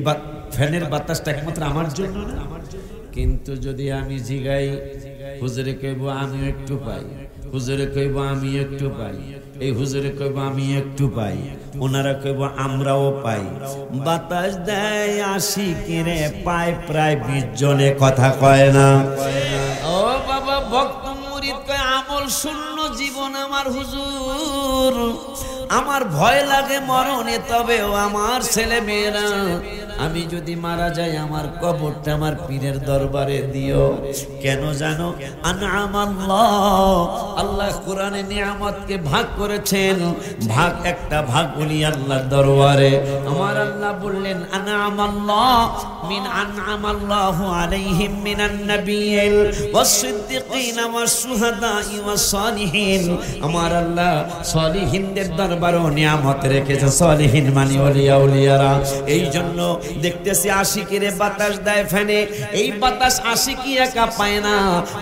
ফ্যানের বাতাসটা একমাত্র আমার জন্য না। কিন্তু যদি আমি জিগাই, হুজুরে কইব আমি একটু পাই, হুজুরে কইব আমি একটু পাই, এই হুজুরে কইব আমি একটু পাই, ওনারা কইব আমরাও পাই। বাতাস দেয় আশিকিরে পায় প্রায় 20 জনে, কথা কয় না। ও বাবা ভক্ত মুরিদ কয় আমল শূন্য জীবন আমার হুজুর, আমার ভয় লাগে মরণে, তবেও আমার ছেলে মেয়েরা, আমি যদি মারা যাই আমার কবরটা আমার পীরের দরবারে দিও। কেন জানো? আনআমাল্লাহ, আল্লাহ কোরআনে নিয়ামতকে ভাগ করেছেন, ভাগ একটা ভাগ বলি আল্লাহর দরবারে। আমার আল্লাহ বললেন আনআমাল্লাহ মিন আনআমাল্লাহু আলাইহিম মিনান নাবিয়্যিল ওয়াস-সিদ্দিকিন ওয়াস-শুহাদাই ওয়াস-সালিহিন। আমার আল্লাহ সালিহিনদের দরবারেও নিয়ামত রেখেছে, সালিহিন মানে ওলিয়া উলিয়ারা। এই জন্য দেখতেছি আশিকিরে বাতাস দেয় ফ্যানে, এই বাতাস আশিকি একা পায় না,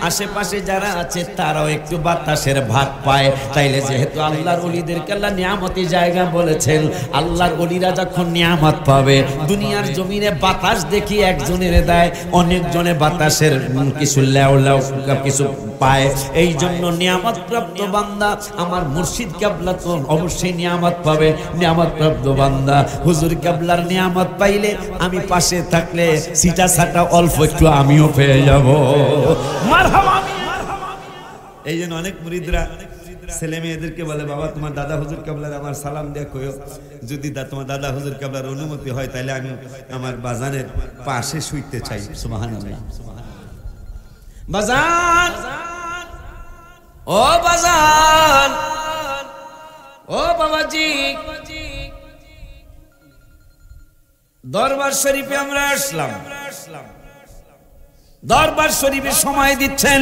আশেপাশে যারা আছে তারাও একটু বাতাসের ভাগ পায়। তাইলে যেহেতু আল্লাহর ওলিদেরকে আল্লাহ নিয়ামতি জায়গা বলেছেন, আল্লাহর ওলিরা যখন নিয়ামত পাবে, দুনিয়ার জমিনে বাতাস দেখি একজনের দেয়, অনেকজনে বাতাসের কিছু লেও কিছু পায়। এই জন্য নিয়ামত প্রাপ্ত বান্দা আমার মুর্শিদ কেবলা তো অবশ্যই নিয়ামত পাবে, নিয়ামত প্রাপ্ত বান্দা হুজুর কেবলার নিয়ামত পাইলে আমি পাশে থাকলে সিটা সাটা অল্প একটু আমিও পেয়ে যাব। মারহাবা। এই জন্য অনেক মুরিদরা ছেলে মেয়েদেরকে বলে বাবা তোমার দাদা হুজুর কেবলার আমার সালাম দিয়ে কইও, যদি তোমার দাদা হুজুর কেবলার অনুমতি হয় তাহলে আমি আমার বাজানের পাশে শুইতে চাই। সুবহানাল্লাহ। বাজান, ও বাজান, ও বাবাজি, দরবার শরীফে আমরা আসলাম, দরবার শরীফে সময় দিচ্ছেন,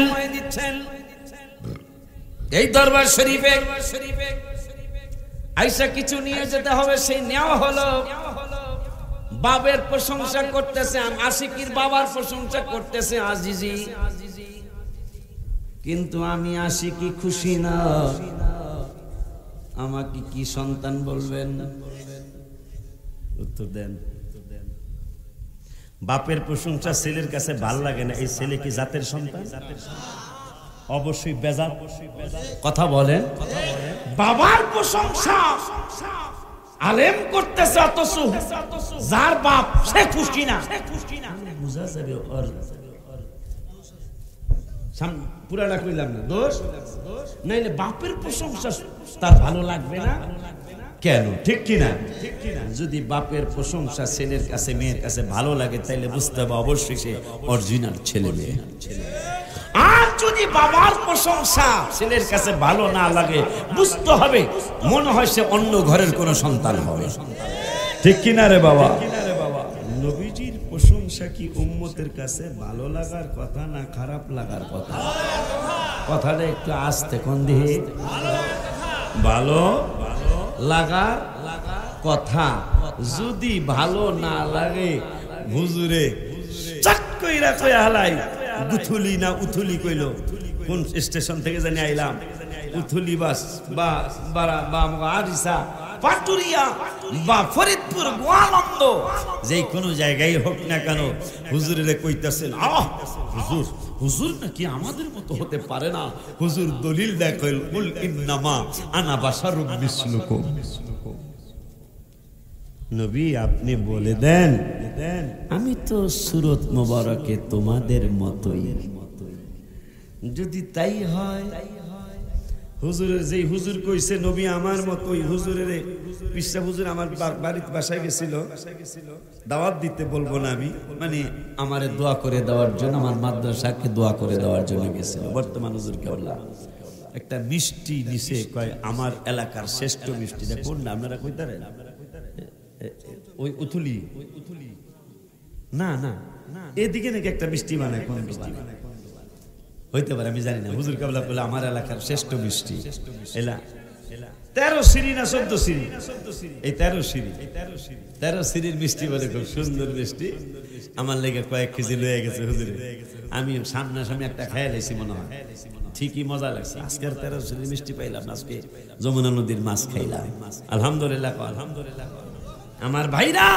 এই দরবার শরীফে আইসা কিছু নিয়ে যেতে হবে, সেই নেওয়া হলো। বাবার প্রশংসা করতেছে, আশিকির বাবার প্রশংসা করতেছে আজিজি, কিন্তু আমি আশিকি খুশি না। আমাকে কি সন্তান বলবেন? উত্তর দেন। বাপের প্রশংসা ছেলের কাছে ভাল লাগে না, এই ছেলে কি জাতের সন্তান? অবশ্যই বেজাত। কথা বলেন। বাবার প্রশংসা আলেম করতেছে, অথচ যার বাপ সে খুশি না। বুঝা যাবে ওর পুরাটা কইলাম না, দোষ নাইলে বাপের প্রশংসা তার ভালো লাগবে না কেন? ঠিক কিনা? যদি বাপের প্রশংসা ছেলের কাছে মেয়ের কাছে ভালো লাগে তাইলে বুঝতে হবে অবশ্যই সে অরিজিনাল ছেলে মেয়ে। আর যদি বাবার প্রশংসা ছেলের কাছে ভালো না লাগে বুঝতে হবে মনে হয় সে অন্য ঘরের কোন সন্তান হবে। ঠিক কিনা রে বাবা? নবীজির প্রশংসা কি উম্মতের কাছে ভালো লাগার কথা না খারাপ লাগার কথা? কথাটা একটু আস্তে কোন দিকে। ভালো লাগার কথা। যদি ভালো না লাগে হুজুরে চাক কইরা কই হালাই, গুথুলি না উথুলি কইলো, কোন স্টেশন থেকে জানি আইলাম, উথুলি বাস বা আরিসা পাটুরিয়া বা ফরিদপুর গোয়ালন্দ, যে কোনো জায়গায় হোক না কেন হুজুরের কইতাছেন হুজুর, হুজুর নাকি আমাদের মতো হতে পারে না। হুজুর দলিল দেখাইল, কুল ইন্নামা আনা বাশারুম মিসলুকুম। নবী আপনি বলে দেন আমি তো সূরত মুবারকে তোমাদের মতোই। যদি তাই হয় হুজুরের যেই হুজুর কইছে নবী আমার মতো, ওই হুজুরের পিসা হুজুর আমার বাড়িতে বাসায় গেছিল দাওয়াত দিতে, বলবো না আমি, মানে আমারে দোয়া করে দেওয়ার জন্য, আমার মাদ্রাসাকে দোয়া করে দেওয়ার জন্য গেছিল। বর্তমান হুজুর কেবলা একটা মিষ্টি নিচে কয় আমার এলাকার শ্রেষ্ঠ মিষ্টি, দেখুন না আপনারা কইতারেন ওই উথুলি না না এদিকে নাকি একটা মিষ্টি বানায়, কোন হইতে পারে আমি জানি না। হুজুর কেবলা বলে আমার এলাকার শ্রেষ্ঠ মিষ্টি এলা 13 সিঁড়ি না 14 সিঁড়ি, এই 13 সিঁড়ির মিষ্টি বলে খুব সুন্দর মিষ্টি। আমার লেগে কয়েক কেজি লয়ে গেছে হুজুরে, আমি সামনাসামনি একটা খাইয়া লাইছি, মনে হয় ঠিকই মজা লাগছে। আজকের 13 সিঁড়ির মিষ্টি পাইলাম, আজকে যমুনা নদীর মাছ খাইলাম, আলহামদুলিল্লাহ আলহামদুলিল্লাহ। আমার ভাইরা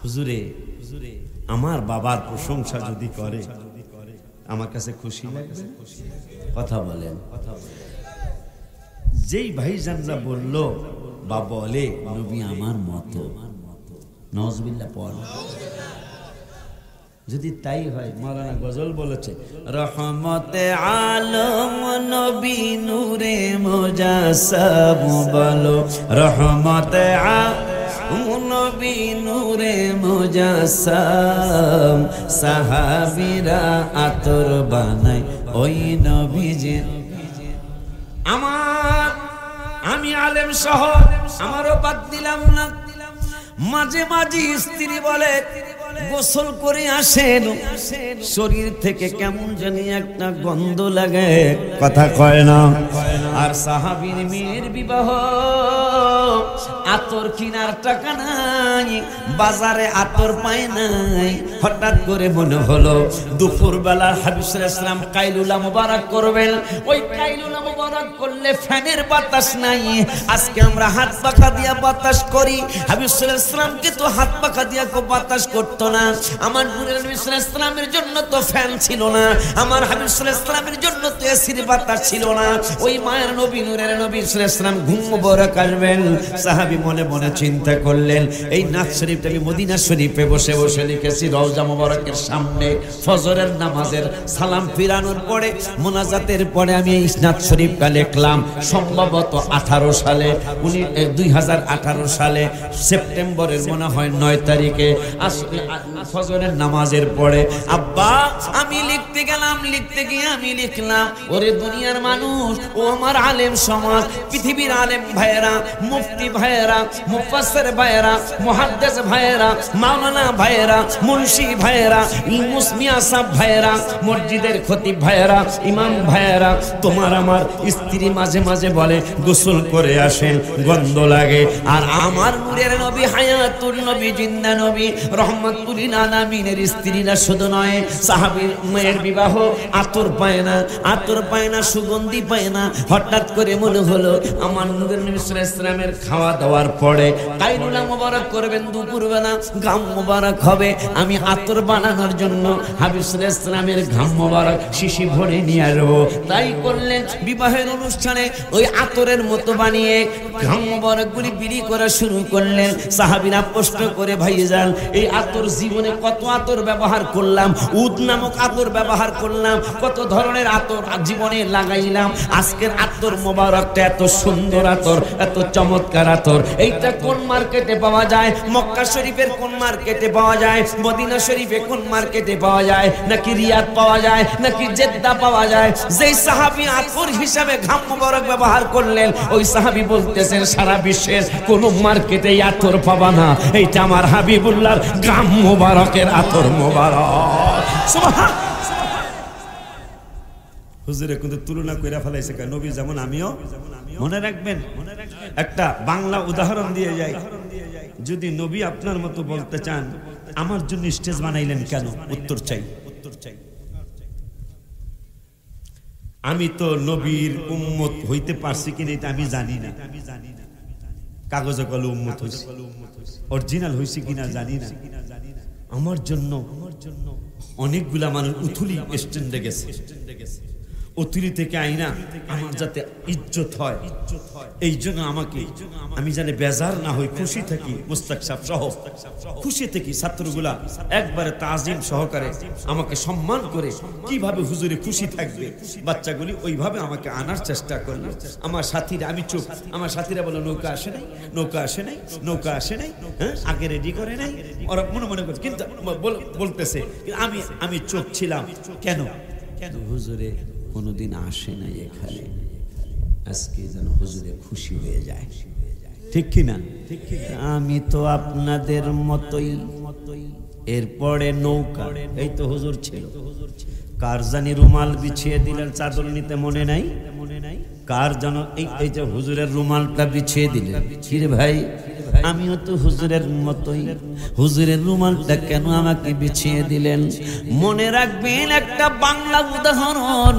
হুজুরে আমার বাবার প্রশংসা যদি করে আমার কাছে খুশি লাগবে। কথা বলেন, যেই ভাইজানরা বলল বা বলে নবী আমার মতো, নওয়াজবিল্লাহ পড়, যদি তাই হয়, মাওলানা গজল বলেছে রহমতে আলম নবী নূরে মুজাসসাম, বলো রহমতে আলম নবী নূরে মুজাসসাম, সাহাবীরা আতর বানায় ওই নবীজি। আমি আলেম সহ আমারও বাদ দিলাম না। মাঝে মাঝে স্ত্রী বলে গোসল করে আসেন, শরীর থেকে কেমন জানি একটা গন্ধ লাগে, কথা কয় না। আর সাহাবীর মেয়ের বিবাহ, আতর কিনার টাকা নাই, বাজারে আতর পায় নাই। হঠাৎ করে মনে হলো দুপুর বেলা হাবিব সাল্লাল্লাহু আলাইহি ওয়াসাল্লাম কাইলুলা মুবারক করবেন। ওই কাইলুলা মুবারক করলে ফ্যানের বাতাস নাই, আজকে আমরা হাত পাখা দিয়া বাতাস করি। হাবিব সাল্লাল্লাহু আলাইহি ওয়াসাল্লামকে তো হাত পাখা দিয়া কো বাতাস করতো না। আমার নূরের নবী সাল্লাল্লাহু আলাইহি ওয়াসাল্লামের জন্য তো ফ্যান ছিল না, আমার হাবিব সাল্লাল্লাহু আলাইহি ওয়াসাল্লামের জন্য তো এসির বাতাস ছিল না। ওই মায়ের নবী নূরের নবী সাল্লাল্লাহু আলাইহি ওয়াসাল্লাম ঘুম মুবারক আসবেন। সাহাবী মনে মনে চিন্তা করলেন, এই নাচ শরীফটা আমি মদিনা শরীফে বসে বসে লিখেছি, রওজা মুবারকের সামনে ফজরের নামাজের সালাম ফিরানোর পরে মোনাজাতের পরে আমি এই নাচ শরীফটা লিখলাম। সম্ভবত 18 সালে 2018 সালে সেপ্টেম্বরের মনে হয় 9 তারিখে ফজরের নামাজের পরে আব্বা আমি লিখতে গেলাম, লিখতে গিয়ে আমি লিখলাম, ওরে দুনিয়ার মানুষ, ও আমার আলেম সমাজ, পৃথিবীর আলেম ভাইয়েরা, মুফতি ভাইয়েরা, মুফাসসির ভাইয়েরা, মুহাদ্দিস ভাইয়েরা, মাওলানা ভাইয়েরা, মুন্সি ভাইয়েরা, মিয়া সাহেব ভাইয়েরা, মসজিদের খতিব ভাইয়েরা, ইমাম ভাইয়েরা, তোমার আমার স্ত্রী মাঝে মাঝে বলে গোসল করে আসেন, গন্ধ লাগে। আর আমার নূরের নবী, হায়াতুন নবী, জিন্দা নবী, রহমাতুল লিল আলামিনের স্ত্রীরা শুধু নয়, সাহাবীর মেয়ের বিবাহ, আতর পায় না, আতর পায় না, সুগন্ধি পায় না। হঠাৎ করে মনে হলো আমার নূরের নবী সাল্লাল্লাহু আলাইহি ওয়াসাল্লামের খাওয়া দাওয়ার পরে কাইলুলা মুবারক করবেন, দুপুরবেলা ঘাম মুবারক হবে, আমি আতর বানানোর জন্য হাবিব সাল্লাল্লাহু আলাইহি ওয়াসাল্লামের ঘাম মুবারক শিশি ভরে নিয়ে আসবো। তাই করলেন, বিবাহের অনুষ্ঠানে ওই আতরের মতো বানিয়ে ঘাম মুবারকগুলি বিলি করা শুরু করলেন। সাহাবীরা প্রশ্ন করে, ভাইজান এই আতর জীবনে কত আতর ব্যবহার করলাম, উদ নামক আতর ব্যবহার করলাম, কত ধরনের আতর জীবনে লাগাইলাম, আজকের আতর মোবারকটা এত সুন্দর আতর, এত চমৎকার আতর, এইটা কোন মার্কেটে পাওয়া যায়? মক্কা শরীফের কোন মার্কেটে পাওয়া যায়? মদিনা শরীফে কোন মার্কেটে পাওয়া যায়? নাকি রিয়াদ পাওয়া যায়, নাকি জেদ্দা পাওয়া যায়? যেই সাহাবী আতর হিসাবে ঘাম মোবারক ব্যবহার করলেন, ওই সাহাবী বলতেছেন সারা বিশ্বের কোন মার্কেটে আতর পাবা না, এইটা আমার হাবিবুল্লাহর ঘাম মোবারকের আতর মোবারক। সুবহান। হুজুরে কিন্তু তুলনা কইরা ফেলাইছে, নবী যেমন আমিও। মনে রাখবেন, একটা বাংলা উদাহরণ দিয়ে যাই, যদি নবী আপনার মতো বলতে চান আমার জন্য স্টেজ বানাইলেন কেন? উত্তর চাই। আমি তো নবীর উম্মত হইতে পারছি কিনা এটা আমি জানি না, কাগজে কলমে উম্মত হইছি, অরিজিনাল হইছি কিনা জানি না। আমার জন্য অনেকগুলা মানুষ উথুলি স্ট্যান্ডে গেছে, অতুলি থেকে আইনা আমার যাতে ইজ্জত হয়, এই জন্য আমাকে আমি জানি বেজার না হই, খুশি থাকি, মুস্তাক সাহেব সহ খুশি থাকি। ছাত্রগুলা একবারে তাজিম সহকারে আমাকে সম্মান করে কিভাবে হুজুরে খুশি থাকবে বাচ্চাগুলি ওইভাবে আমাকে আনার চেষ্টা করলো। আমার সাথীরা, আমি চুপ, আমার সাথীরা বলে নৌকা আসে নাই, নৌকা আসে নাই, নৌকা আসে নাই, হ্যাঁ আগে রেডি করে নাই, ওরা মনে মনে করছে, কিন্তু বলতেছে আমি চুপ ছিলাম। কেন হুজুরে কোনোদিন আসে নাই এখানে, আজকে যেন হুজুরে খুশি হয়ে যায়, ঠিক কিনা? আমি তো আপনাদের মতোই। এরপরে নৌকা, এই তো হুজুর ছিল, কার জানি রুমাল বিছিয়ে দিলেন, চাদর নিতে মনে নাই, কার যেন এই যে হুজুরের রুমালটা বিছিয়ে দিলেন। রে ভাই, আমিও তো হুজুরের মতোই, হুজুরের রুমালটা কেন আমাকে বিছিয়ে দিলেন? মনে রাখবেন একটা বাংলা উদাহরণ,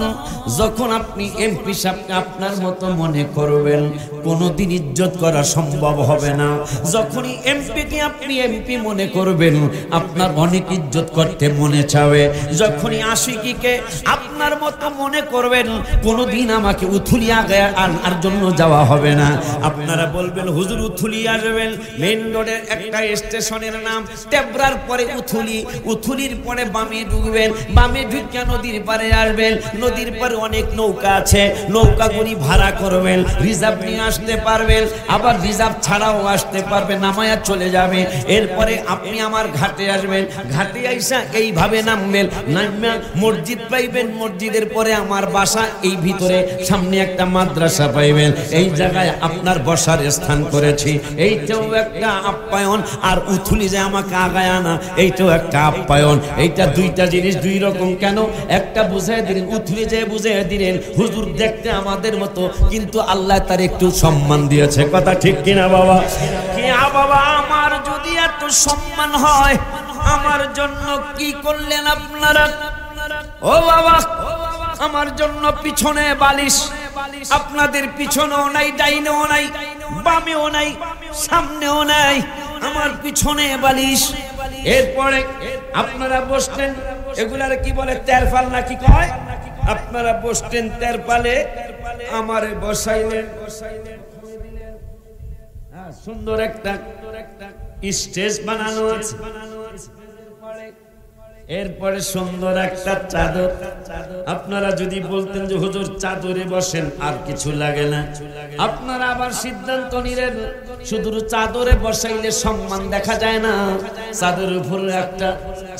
যখন আপনি এমপি সাহেবকে আপনার মতো মনে করবেন কোনোদিন ইজ্জত করা সম্ভব হবে না। যখনই এমপিকে আপনি এমপি মনে করবেন আপনার অনেক ইজ্জত করতে মনে চাবে। যখনই আশিকিকে আপনার মতো মনে করবেন কোনোদিন আমাকে উথুলি আগে আর জন্য যাওয়া হবে না। আপনারা বলবেন হুজুর উথুলি আসবেন, মেইন রোডের একটা স্টেশনের নাম টেবরার পরে উথুলি, উথুলির পরে বামে ঢুকবেন, বামে ঢুকে নদীর পারে আসবেন, নদীর পারে অনেক নৌকা আছে, নৌকাগুলি ভাড়া করবেন, রিজার্ভ নিয়ে আসতে পারবেন, আবার রিজার্ভ ছাড়াও আসতে পারবেন, নামায়া চলে যাবে। এরপরে আপনি আমার ঘাটে আসবেন, ঘাটে আইসা এইভাবে নামবেন, নামা মসজিদ পাইবেন, মসজিদের পরে আমার বাসা, এই ভিতরে সামনে একটা মাদ্রাসা পাইবেন, এই জায়গায় আপনার বসার স্থান করেছি, এইটাও একটা আপ্যায়ন। আর উথুলি যে আমাকে আগায় আনা, এইটাও একটা আপ্যায়ন। এইটা দুইটা জিনিস দুই রকম। কেন? একটা বুঝাই দিলেন, উথুলি যে বুঝাই দিলেন হুজুর দেখতে আমাদের মতো, কিন্তু আল্লাহ তার একটু সম্মান দিয়েছে, কথা ঠিক কিনা বাবা? বাবা, আমার যদি এত সম্মান হয় আমার জন্য কি করলেন আপনারা? ও বাবা, আমার জন্য পিছনে বালিশ, আপনাদের পিছনেও নাই, ডাইনেও নাই, বামেও নাই, সামনেও নাই, আমার পিছনে বালিশ। এরপরে আপনারা বসতেন, এগুলার কি বলে, তেরপাল নাকি কয়, আপনারা বসতেন তেরপালে, আমারে বসাইলেন, সুন্দর একটা স্টেজ বানানো আছে, এরপরে সুন্দর একটা চাদর। আপনারা যদি বলতেন যে হুজুর চাদরে বসেন, আর কিছু লাগে না, আপনারা আবার সিদ্ধান্ত নিলেন শুধু চাদরে বসাইলে সম্মান দেখা যায় না, চাদরের উপরে একটা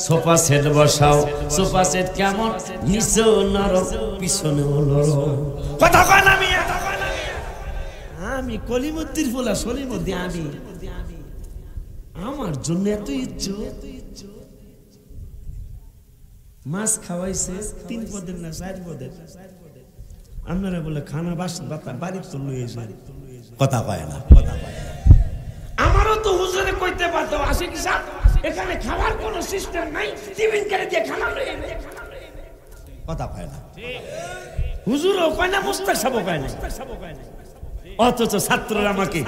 সোফা সেট বসাও। সোফা সেট কেমন? নিচেও নরম, পিছনেও নরম। কথা কয় না আমি কলিমুদ্দির ফুলা সলিমুদ্দি, আমি আমার জন্য এত ইজ্জত। মাছ খাওয়াইছে 3 পদের না 4 পদের, আপনারা বলে খানা বাড়ির তো লই এসে, কথা কয় না। আমারও তো হুজুরে কইতে পারতো, আসে কি স্যার এখানে খাবার কোনো সিস্টেম নাই, টিফিন করে দিয়ে খানা লই এনে, কথা কয় না। হুজুরও কয় না, মুস্তাক সাহেবও কয় না। অথচ ছাত্ররা আমাকে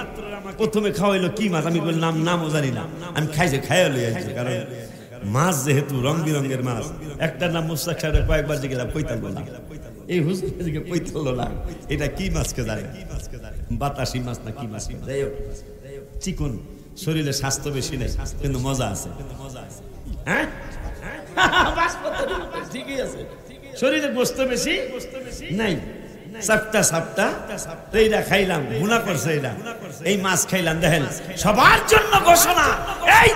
প্রথমে খাওয়াইলো কি মাছ, আমি বললাম নামও জানি না, আমি খাইয়া লই আসছি, কারণ মাছ যেহেতু রং বিরঙ্গের মাছ, একটা নাম মুস্তাক সাহেবের কয়েকবার জিজ্ঞাসা পৈতাল না, এই হুজুর পৈতাল না, এটা কি মাছকে জানে, বাতাসি মাছ না কি মাছ, যাই হোক চিকন, শরীরে স্বাস্থ্য বেশি নেই কিন্তু মজা আছে, হ্যাঁ ঠিকই আছে, শরীরে গোস্ত বেশি নাই, সাপটা সাপটা এইটা খাইলাম, গুনাহ করছে এইটা, এই মাছ খাইলাম, দেখেন সবার জন্য ঘোষণা, এই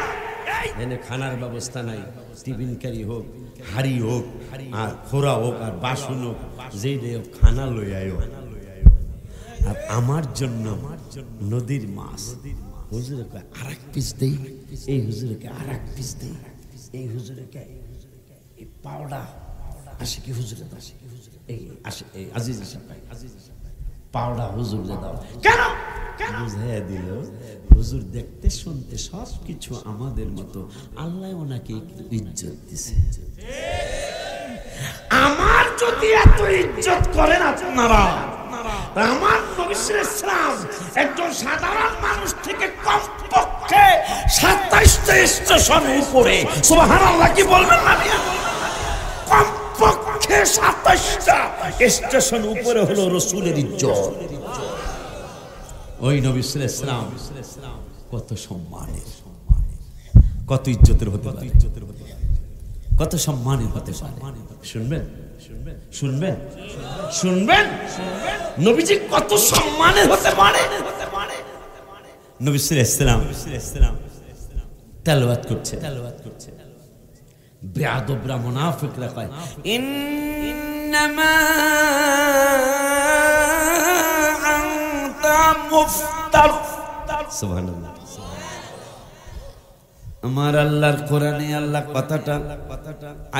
এনে খানার ব্যবস্থা নাই, টিফিন ক্যারি হোক, হাড়ি হোক, আর খোরা হোক, আর বাসন হোক, যেই হোক খানা লই আয়ো। আর আমার জন্য নদীর মাছ, হুজুরকে আরেক পিস দেই, এই হুজুরকে আরেক পিস দেই, এই হুজুরকে পাউডা আসে কি হুজুরে, এই আসে এই আজিজ পাউডা হুজুরে দাও, কেন বুঝাইয়া দিল হুজুর দেখতে শুনতে সব কিছু আমাদের মতো, আল্লাহ ওনাকে ইজ্জত দিছে। আমার যদি এত ইজ্জত করেন আপনারা, আমার নবী ইসলাম একজন সাধারণ মানুষ থেকে কমপক্ষে 27টা স্টেশন উপরে, সুবহানাল্লাহ কি বলবেন না, কমপক্ষে 27টা স্টেশন উপরে হলো রাসূলের ইজ্জত। ওই নবী সাল্লাল্লাহু আলাইহি ওয়াসাল্লাম কত সম্মানের, কত ইজ্জতের হতে পারে, কত সম্মানের হতে পারে। শুনবেন শুনবেন শুনবেন নবীজি কত সম্মানের হতে পারে। নবী সাল্লাল্লাহু আলাইহি ওয়াসাল্লাম তেলাওয়াত করছে, বেয়াদবরা মুনাফিকরা কয় ইন্নামা আনতা মুফতার। সুবহানাল্লাহ। আমার আল্লাহর কোরআনে আল্লাহ কথাটা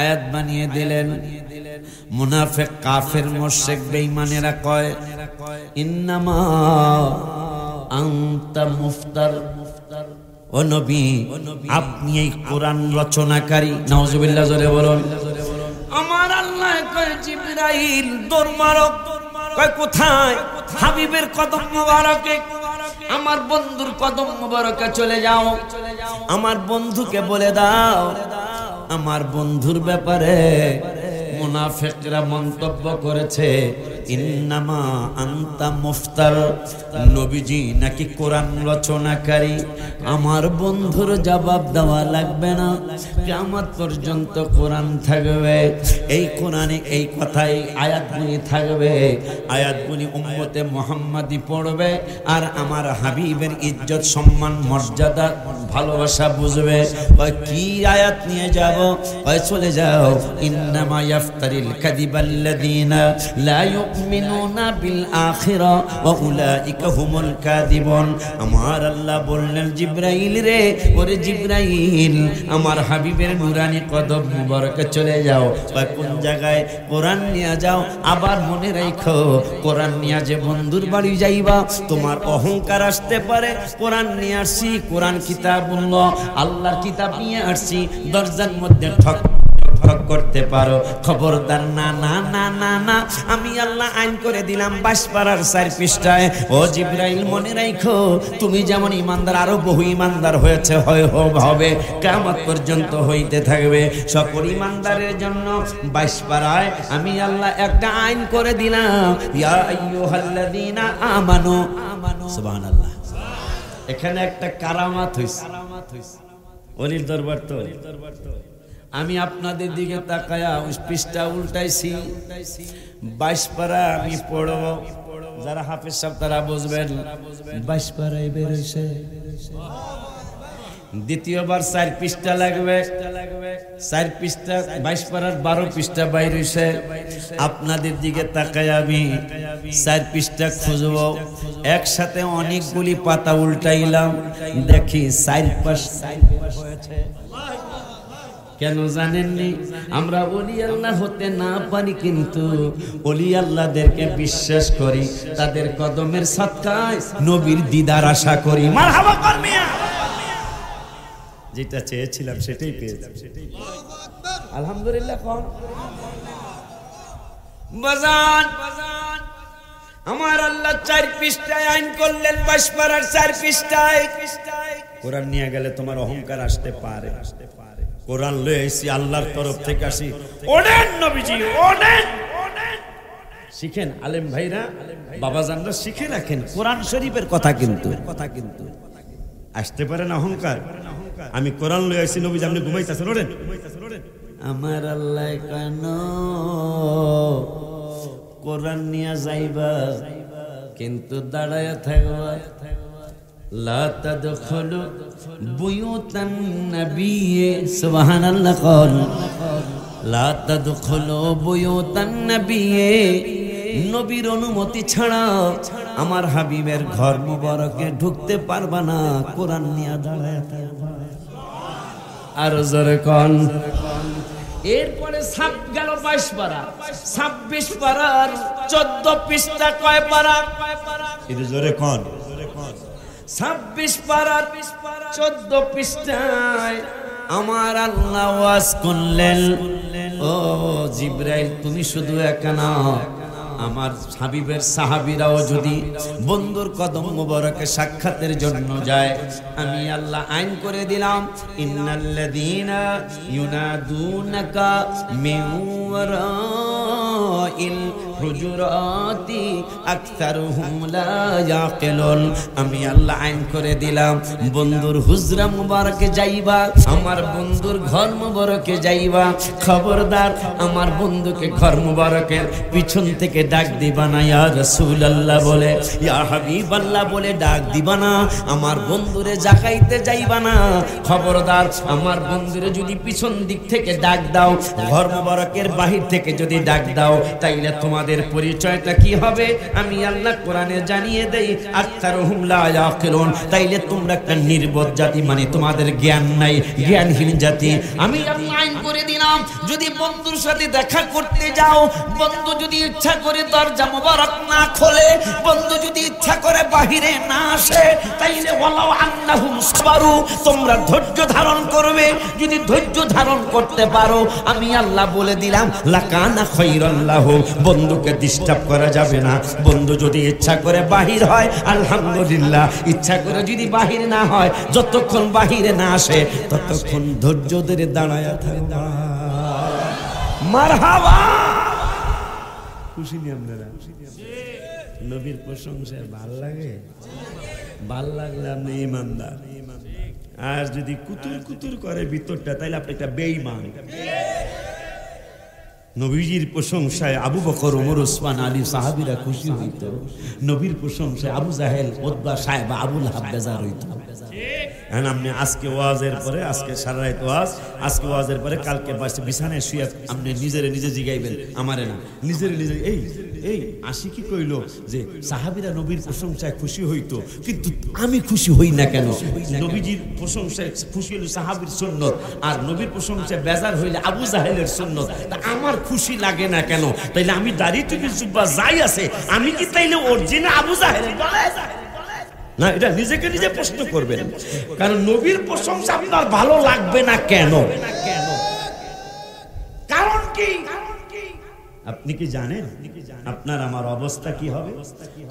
আয়াত বানিয়ে দিলেন। মুনাফিক, কাফের, মুশরিক, বেঈমানেরা কয় ইন্নামা আনতা মুফতার। ও নবী, আপনি এই কোরআন রচনাকারী। নাউজুবিল্লাহ, জোরে বলুন। আমার আল্লাহ কয় জিবরাইল দৌড় মারো। কয় কোথায়? হাবিবের কদম মোবারকে, আমার বন্ধুর কদম মোবারকে চলে যাও। আমার বন্ধুকে বলে দাও আমার বন্ধুর ব্যাপারে মুনাফিকরা মন্তব্য করেছে ইন্নামা আনতা মুফতার। নবীজি নাকি কোরআন রচনাকারী। আমার বন্ধুর জবাব দেওয়া লাগবে না, কিয়ামত পর্যন্ত কোরআন থাকবে। এই কোরআনে এই কথাই আয়াতগুলি থাকবে। আয়াতগুলি উম্মতে মুহাম্মাদি পড়বে আর আমার হাবিবের ইজ্জত, সম্মান, মর্যাদা, ভালোবাসা বুঝবে। কি আয়াত নিয়ে যাব? চলে যাও ইন্নামা ইয়াফতারিল কাযিবাল্লাযীনা লা ইউমিনুনা বিল আখিরা ওয়া উলাইকা হুমুল কাযিবুন। আমার আল্লাহ বললেন জিবরাইল রে, ওরে জিবরাইল, আমার হাবিবের নুরানি কদম মুবারকে চলে যাও। কোন জায়গায়? কোরআন নিয়ে যাও। আবার মনে রাখো, কোরআন নিয়ে যে বন্ধুর বাড়ি যাইবা তোমার অহংকার আসতে পারে। কোরআন নিয়ে আসছি, কোরআন কিতাবুল্লাহ, আল্লাহর কিতাব নিয়ে আসছি, দরজার মধ্যে ঠক করতে পারো। খবরদার, না না না না না, আমি আল্লাহ আইন করে দিলাম 22 পারার 4 পৃষ্ঠায়। ও জিবরাইল, মনে রাখো, তুমি যেমন ইমানদার আরো বহু ইমানদার হয়েছে, হবে, কিয়ামত পর্যন্ত হইতে থাকবে। সকল ইমানদারের জন্য 22 পারায় আমি আল্লাহ একটা আইন করে দিলাম, ইয়া আইয়ুহাল্লাযীনা আমানু। সুবহানাল্লাহ। এখানে একটা কারামাত হইছে, ওলির দরবার তো। আমি আপনাদের দিকে তাকায়া পৃষ্ঠা উল্টাইছি, 22 পারা আমি পড়ব। যারা হাফেজ সাহেব তারা বুঝবেন, 22 পারায় বের হইছে। দ্বিতীয়বার 4 পৃষ্ঠা লাগবে, 4 পৃষ্ঠা 22 পারার 12 পৃষ্ঠা বাইর হইছে। আপনাদের দিকে তাকায় আমি 4 পৃষ্ঠা খুঁজব। একসাথে অনেকগুলি পাতা উল্টাইলাম, দেখি 4 পাশ হয়েছে। কেন জানেননি? আমরা ওলি আল্লাহ হতে না পারি, কিন্তু ওলি আল্লাহদেরকে বিশ্বাস করি, তাদের কদমের সদকায় নবীর দিদার আশা করি। মারহাবা করমিয়া। যেটা চেয়েছিলাম সেটাই পেয়েছি, আলহামদুলিল্লাহ। কোন বাজান, আমার আল্লাহ 4 পৃষ্ঠায় আইন করলেন, 22 পারার 4 পৃষ্ঠায়। কোরআন নিয়ে গেলে তোমার অহংকার আসতে পারে। কোরআন লয়ে এসি, আল্লাহর তরফ থেকে আসি। ওনেন নবীজি, ওনেন। শিখেন আলেম ভাইরা, বাবাজানরা শিখে রাখেন কোরআন শরীফের কথা। কিন্তু আসতে পারে না অহংকার। আমি কোরআন লয়ে আসি, নবীজি আপনি ঘুমাইতেছেন, ওঠেন। আমার আল্লাহ কেন কোরআন নিয়ে যাইবা, কিন্তু দাঁড়ায় থাকবা। লা তাদখুলু বুয়ুতান নবী। সুবহানাল্লাহ। কল লা তাদখুলু বুয়ুতান নবী। নবীর অনুমতি ছাড়া আমার হাবিবের ঘর মুবারকে ঢুকতে পারবা না। কোরআন নিয়ে দাঁড়ায় থাকবা। আর জোরে কোন। এরপরে সাপ গেল 22 পারা, 26 পারার 14 পৃষ্ঠা। কয় পারা? এটা জোরে কোন। 26 পারার 14 পৃষ্ঠায় আমার আল্লাহ ওয়াজ করলেন, ও জিবরাইল, তুমি শুধু একা না, আমার হাবিবের সাহাবীরাও যদি বন্ধুর কদম মোবারকে সাক্ষাতের জন্য যায়, আমি আল্লাহ আইন করে দিলাম, ইন্নাল্লাযীনা ইউনাদুনাকা মিন ওয়ারাইল হুজুরাতি আকসারুহুম লা ইয়াকিলুন। আমি আল্লাহ আইন করে দিলাম, বন্ধুর হুজরা মুবারকে যাইবা, আমার বন্ধুর ঘর মুবারকে যাইবা, খবরদার আমার বন্ধুকে ঘর মুবারকের পিছন থেকে ডাক দিবা না, ইয়া রাসূলুল্লাহ বলে, ইয়া হাবিবাল্লাহ বলে ডাক দিবা না। আমার বন্ধুরে জাগাইতে যাইবা না, খবরদার আমার বন্ধুরে যদি পিছন দিক থেকে ডাক দাও, ঘর মুবারকের বাহির থেকে যদি ডাক দাও, তাইলে তোমাদের পরিচয়টা কি হবে? আমি আল্লাহ কোরআনে জানিয়ে দেই, আকসারুহুম লা ইয়াকিলুন। তাইলে তোমরা একটা নির্বোধ জাতি, মানে তোমাদের জ্ঞান নাই, জ্ঞানহীন জাতি। আমি আল্লাহ আইন করে দিলাম, যদি বন্ধুর সাথে দেখা করতে যাও, বন্ধু যদি ইচ্ছা করে দরজা মোবারক না খোলে, বন্ধু যদি ইচ্ছা করে বাহিরে না আসে, তাইলে ওয়ালাউ আন্নাহুম সাবারু, তোমরা ধৈর্য ধারণ করবে। যদি ধৈর্য ধারণ করতে পারো, আমি আল্লাহ বলে দিলাম, লাকানা খায়রান লাহু, বন্ধুকে ডিস্টার্ব করা যাবে না। বন্ধু যদি ইচ্ছা করে বাহির হয়, আলহামদুলিল্লাহ, ইচ্ছা করে যদি বাহির না হয়, যতক্ষণ বাহিরে না আসে ততক্ষণ ধৈর্য ধরে দাঁড়ায়া থাকবা। মারহাবা। খুশি নি আপনারা? নবীর প্রশংসা ভাল লাগে? ভাল লাগলে আপনি ঈমানদার। আর যদি কুতুর কুতুর করে ভিতরটা, তাইলে আপনি একটা বেঈমান। নবীজির প্রশংসায় আবু বকর, ওমর, ওসমান, আলী সাহাবীরা খুশি হইত। নবীর প্রশংসায় আবু জাহেল, উতবা, সায়বা, আবুল লাহাব বেজার হইত। আপনি আজকে ওয়াজের পরে, আজকে সারা রাত ওয়াজ, আজকে ওয়াজের পরে কালকে বিছানায় শুয়ে আপনি নিজেরে নিজে জিগাইবেন, আমারে না, নিজেরে নিজে, এই এই আশিকি কইল যে সাহাবীরা নবীর প্রশংসায় খুশি হইতো, কিন্তু আমি খুশি হই না কেন? নবীজির প্রশংসায় খুশি হইল সাহাবীর সুন্নত, আর নবীর প্রশংসায় বেজার হইলে আবু জাহেলের সুন্নত। তা আমার খুশি লাগে না কেন? তাইলে আমি দাড়ি টুপি জুব্বা যাই আছে, আমি কি তাইলে অরিজিনাল আবু জাহেল না? এটা নিজেকে নিজে প্রশ্ন করবেন। কারণ নবীর প্রশংসা আপনার ভালো লাগবে না কেন? কারণ কি? আপনি কি জানেন আপনার আমার অবস্থা কি হবে?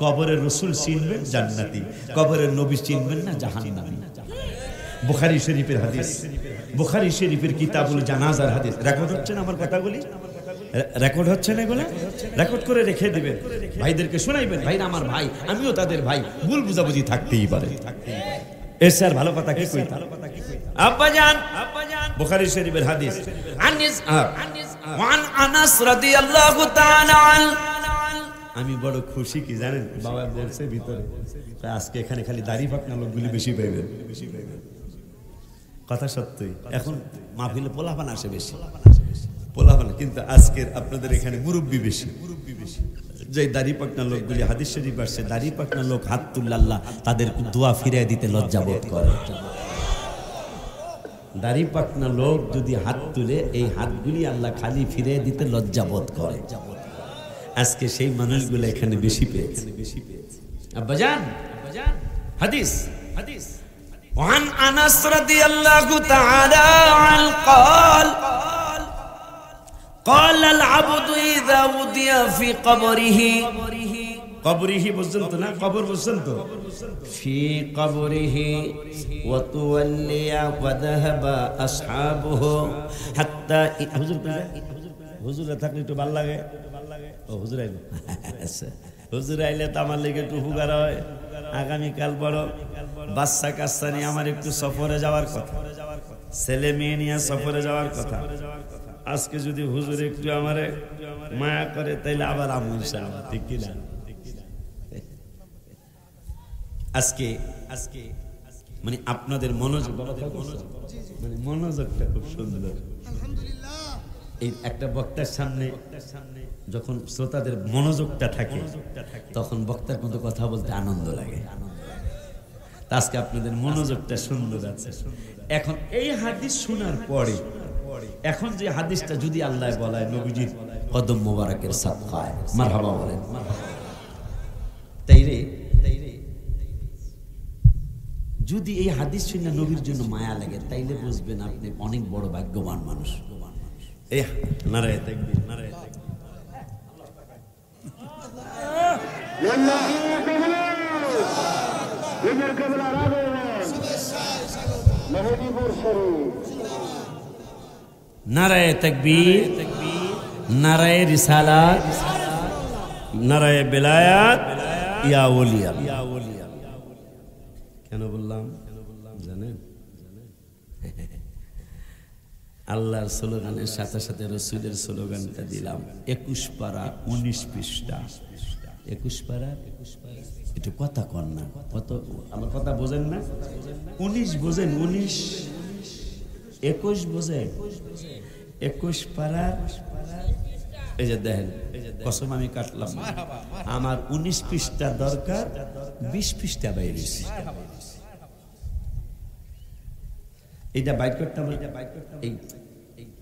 কবরের রাসূল চিনবেন জান্নাতি, কবরের নবী চিনবেন না জাহান্নামী। বুখারী শরীফের হাদিস, বুখারী শরীফের কিতাবুল জানাজার হাদিস। রেকর্ড হচ্ছে না আমার কথাগুলি? রেকর্ড হচ্ছে না? এগুলো রেকর্ড করে রেখে দিবেন, ভাইদেরকে শোনাইবেন। ভাইরা আমার ভাই, আমিও তাদের ভাই, ভুল বুঝাবুঝি থাকতেই পারে। এ স্যার ভালো কথা কি কই? আব্বাজান, বুখারী শরীফের হাদিস, ওয়ান আনাস রাদিয়াল্লাহু তাআলা আনহু। আমি বড় খুশি কি জানেন? বাবা বলছে ভিতরে, আজকে এখানে খালি দাড়ি পাকনা লোকগুলি বেশি পাইবেন। কথা সত্যই, এখন মাহফিলে পোলাপান আসে বেশি, পোলাপান, কিন্তু আজকের আপনাদের এখানে মুরব্বী বেশি। যে দাড়ি পাকনা লোকগুলি, হাদিস শরীফ আসছে, দাড়ি পাকনা লোক হাত তুললে আল্লাহ তাদের দোয়া ফিরিয়ে দিতে লজ্জাবোধ করে। দাড়ি পাকনা লোক যদি হাত তুলে, এই হাতগুলি আল্লাহ খালি ফিরিয়ে দিতে লজ্জাবোধ করে। আজকে সেই মানুষগুলো এখানে বেশি পেয়েছে। আব্বাজান, হাদিস, হাদিস وعن أنس رضي الله تعالى عنه قال قال العبد إذا وضع في قبره বুঝছেন না? কবর বুঝছেন তো? في قبره وتولي وذهب أصحابه حتى হুজুর থাকলে একটু ভালো লাগে। ও হুজুর আইলো, হুজুর আইলে তো আমার লেগে একটু হুগার হয়। আগামীকাল বড় বাচ্চা কাচ্চা নিয়ে আমার একটু সফরে যাওয়ার কথা, ছেলে মেয়ে নিয়ে সফরে যাওয়ার কথা। আজকে যদি হুজুর একটু আমারে মায়া করে, তাইলে আবার আমু ইনশাআল্লাহ, ঠিক কি না? আজকে আজকে মানে আপনাদের মনোযোগ, মানে মনোযোগটা খুব সুন্দর। এই একটা বক্তার সামনে যখন শ্রোতাদের মনোযোগটা থাকে, তখন বক্তার মতো কথা বলতে আনন্দ লাগে। আজকে আপনাদের মনোযোগটা সুন্দর আছে। এখন এই হাদিস শোনার পরে, এখন যে হাদিসটা যদি আল্লাহ বলায় নবীজির কদম মোবারকের সাদকায়, মারহাবা বলেন। তাইরে যদি এই হাদিস শুনে নবীর জন্য মায়া লাগে, তাইলে বুঝবেন আপনি অনেক বড় ভাগ্যবান মানুষ। নারায়ে তাকবীর, নারায়ে তাকবীর। নারায়ে তাকবীর, নারায়ে রিসালাত, নারায়ে বেলায়াত, ইয়া ওলিয়া। কেন বললাম জানেন? আল্লাহর স্লোগানের সাথে সাথে রসুলের স্লোগানটা দিলাম। 21 পারা 19 পৃষ্ঠা। 21 পারা একটু কথা কন না, কত আমার কথা বোঝেন না? 19 বোঝেন? 19 21 বোঝেন? 21 পারা এই যে দেখেন, কসম আমি কাটলাম না, আমার 19 পৃষ্ঠা দরকার, 20 পৃষ্ঠা বাইরে। এটা বাইর করতাম, এই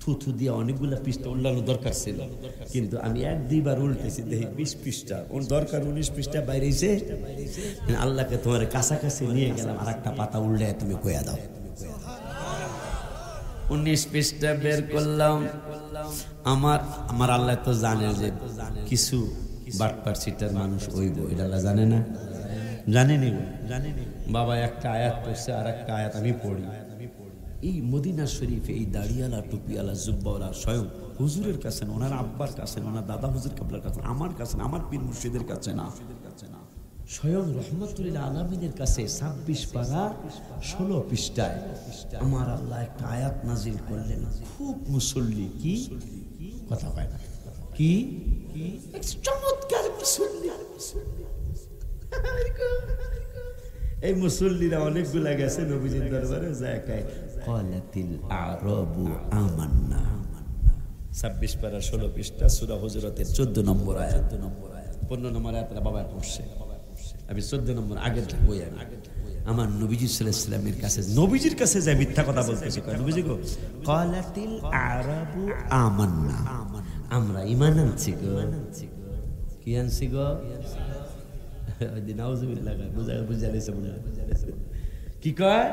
থুথু দিয়ে অনেকগুলা পৃষ্ঠা উল্লানো দরকার ছিল, কিন্তু আমি 1-2 বার উল্টেছি, দেখি 20 পৃষ্ঠা ওর দরকার, 19 পৃষ্ঠা বাইরেছে। আল্লাহকে তোমার কাছাকাছি নিয়ে গেলাম, আর একটা পাতা উল্টে তুমি কইয়া দাও। 19 পৃষ্ঠা বের করলাম। আমার আল্লাহ তো জানে যে কিছু বাটপার সিটার মানুষ হইব, এটা আল্লাহ জানে না? জানেনি? বাবা একটা আয়াত পড়ছে, আর একটা আয়াত আমি পড়ি। এই মদিনা শরীফে এই দাড়িয়ালা, টুপিয়ালা, জুব্বাওয়ালা স্বয়ং হুজুরের কাছে, ওনার আব্বার কাছে, ওনার দাদা হুজুর কাবলার কাছে, আমার কাছে, আমার পীর মুর্শিদের কাছে না, স্বয়ং রহমতুল্লাহ আলামিনের কাছে 26 পারা 16 পৃষ্ঠায় আমার আল্লাহ একটা আয়াত নাজিল করলেন। খুব মুসল্লি, কি কথা কয় না, কি চমৎকার মুসল্লি। এই মুসল্লিরা অনেকগুলা গেছে নবীজির দরবারে, যায় কয় ক্বালাতিল আরাবু আমান্না। 26 পারা 16 পৃষ্ঠা, সূরা হুজুরাতের 14 নম্বর আয়াত। 15 নম্বর আয়াতটা বাবা পড়ছে, আমি 14 নম্বর আগেরটা কই। আমার নবীজি সাল্লাল্লাহু আলাইহি ওয়াসাল্লামের কাছে, নবীজির কাছে যায় মিথ্যা কথা বলতেছে, কয় নবীজি গো ক্বালাতিল আরাবু আমান্না, আমরা ঈমান আনছি গো। কি আনছি গো? কি কয়?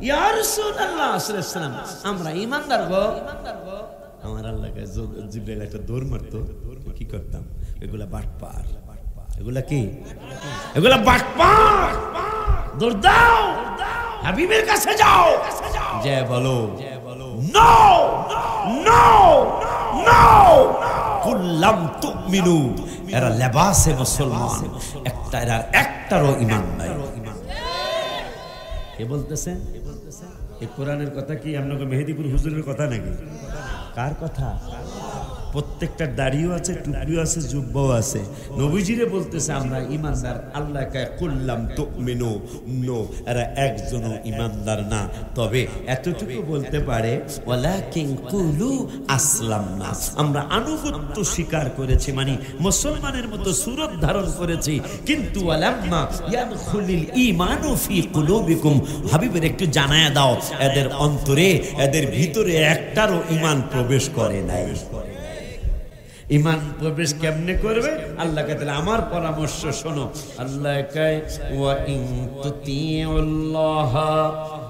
ইয়া রাসূলুল্লাহ সাল্লাল্লাহু আলাইহি ওয়াসাল্লাম, আমরা ঈমানদার গো। আমার আল্লাহকে জিবরাইল একটা দৌড় মারতো, কি করতাম? এগুলা বাটপার, এগুলা কি? এগুলা বাটপার। দৌড় দাও, হাবিবের কাছে যাও, যে বলো নো নো নো, কুল্লাম তুমিনু, এরা লেবাসে মুসলমান, একটা এরা একটারও ঈমান নাই। কে বলতেছেন? এই কোরআনের কথা কি আপনাকে মেহেদীপুর হুজুরের কথা নাকি? কার কথা? প্রত্যেকটা দাড়িও আছে, টুপিও আছে, জুব্বাও আছে। নবীজিরে বলতেছে আমরা ঈমানদার। আল্লাহ কয় কুল্লাম তুমিনু, নো, এরা একজনও ঈমানদার না। তবে এতটুকু বলতে পারে ওয়ালাকিন কুলু আসলামনা, আমরা আনুগত্য স্বীকার করেছি, মানে মুসলমানের মতো সুরত ধারণ করেছি, কিন্তু ওয়ালাম্মা ইয়াদখুলিল ঈমানু ফি কুলুবিকুম, হাবিবের একটু জানায়া দাও, এদের অন্তরে, এদের ভিতরে একটারও ঈমান প্রবেশ করে নাই। ঈমান প্রবেশ কেমনে করবে? আল্লাহ কে তাহলে আমার পরামর্শ শোনো। আল্লাহ কয় ওয়া ইন তুতিউল্লাহ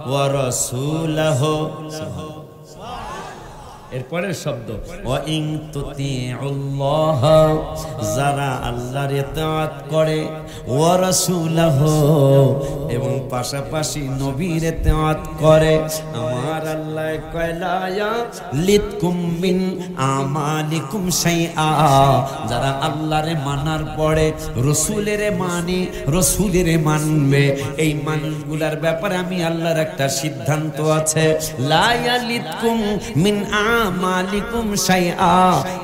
ওয়া রাসূলাহু, এরপরের শব্দ ওয়া ইন তুতিউল্লাহ, যারা আল্লাহর ইতাআত করে, ওয়া রাসূলাহু, এবং পাশাপাশি নবীর ইতাআত করে, আমার আল্লাহ কয় লা ইয়ালিতকুম মিন আমালিকুম শাইআ, যারা আল্লাহরে মানার পরে রাসূলের মানে, রাসূলের মানবে, এই মানুষগুলার ব্যাপারে আমি আল্লাহর একটা সিদ্ধান্ত আছে। লা ইয়ালিতকুম মিন আমালিকুম শাইআ,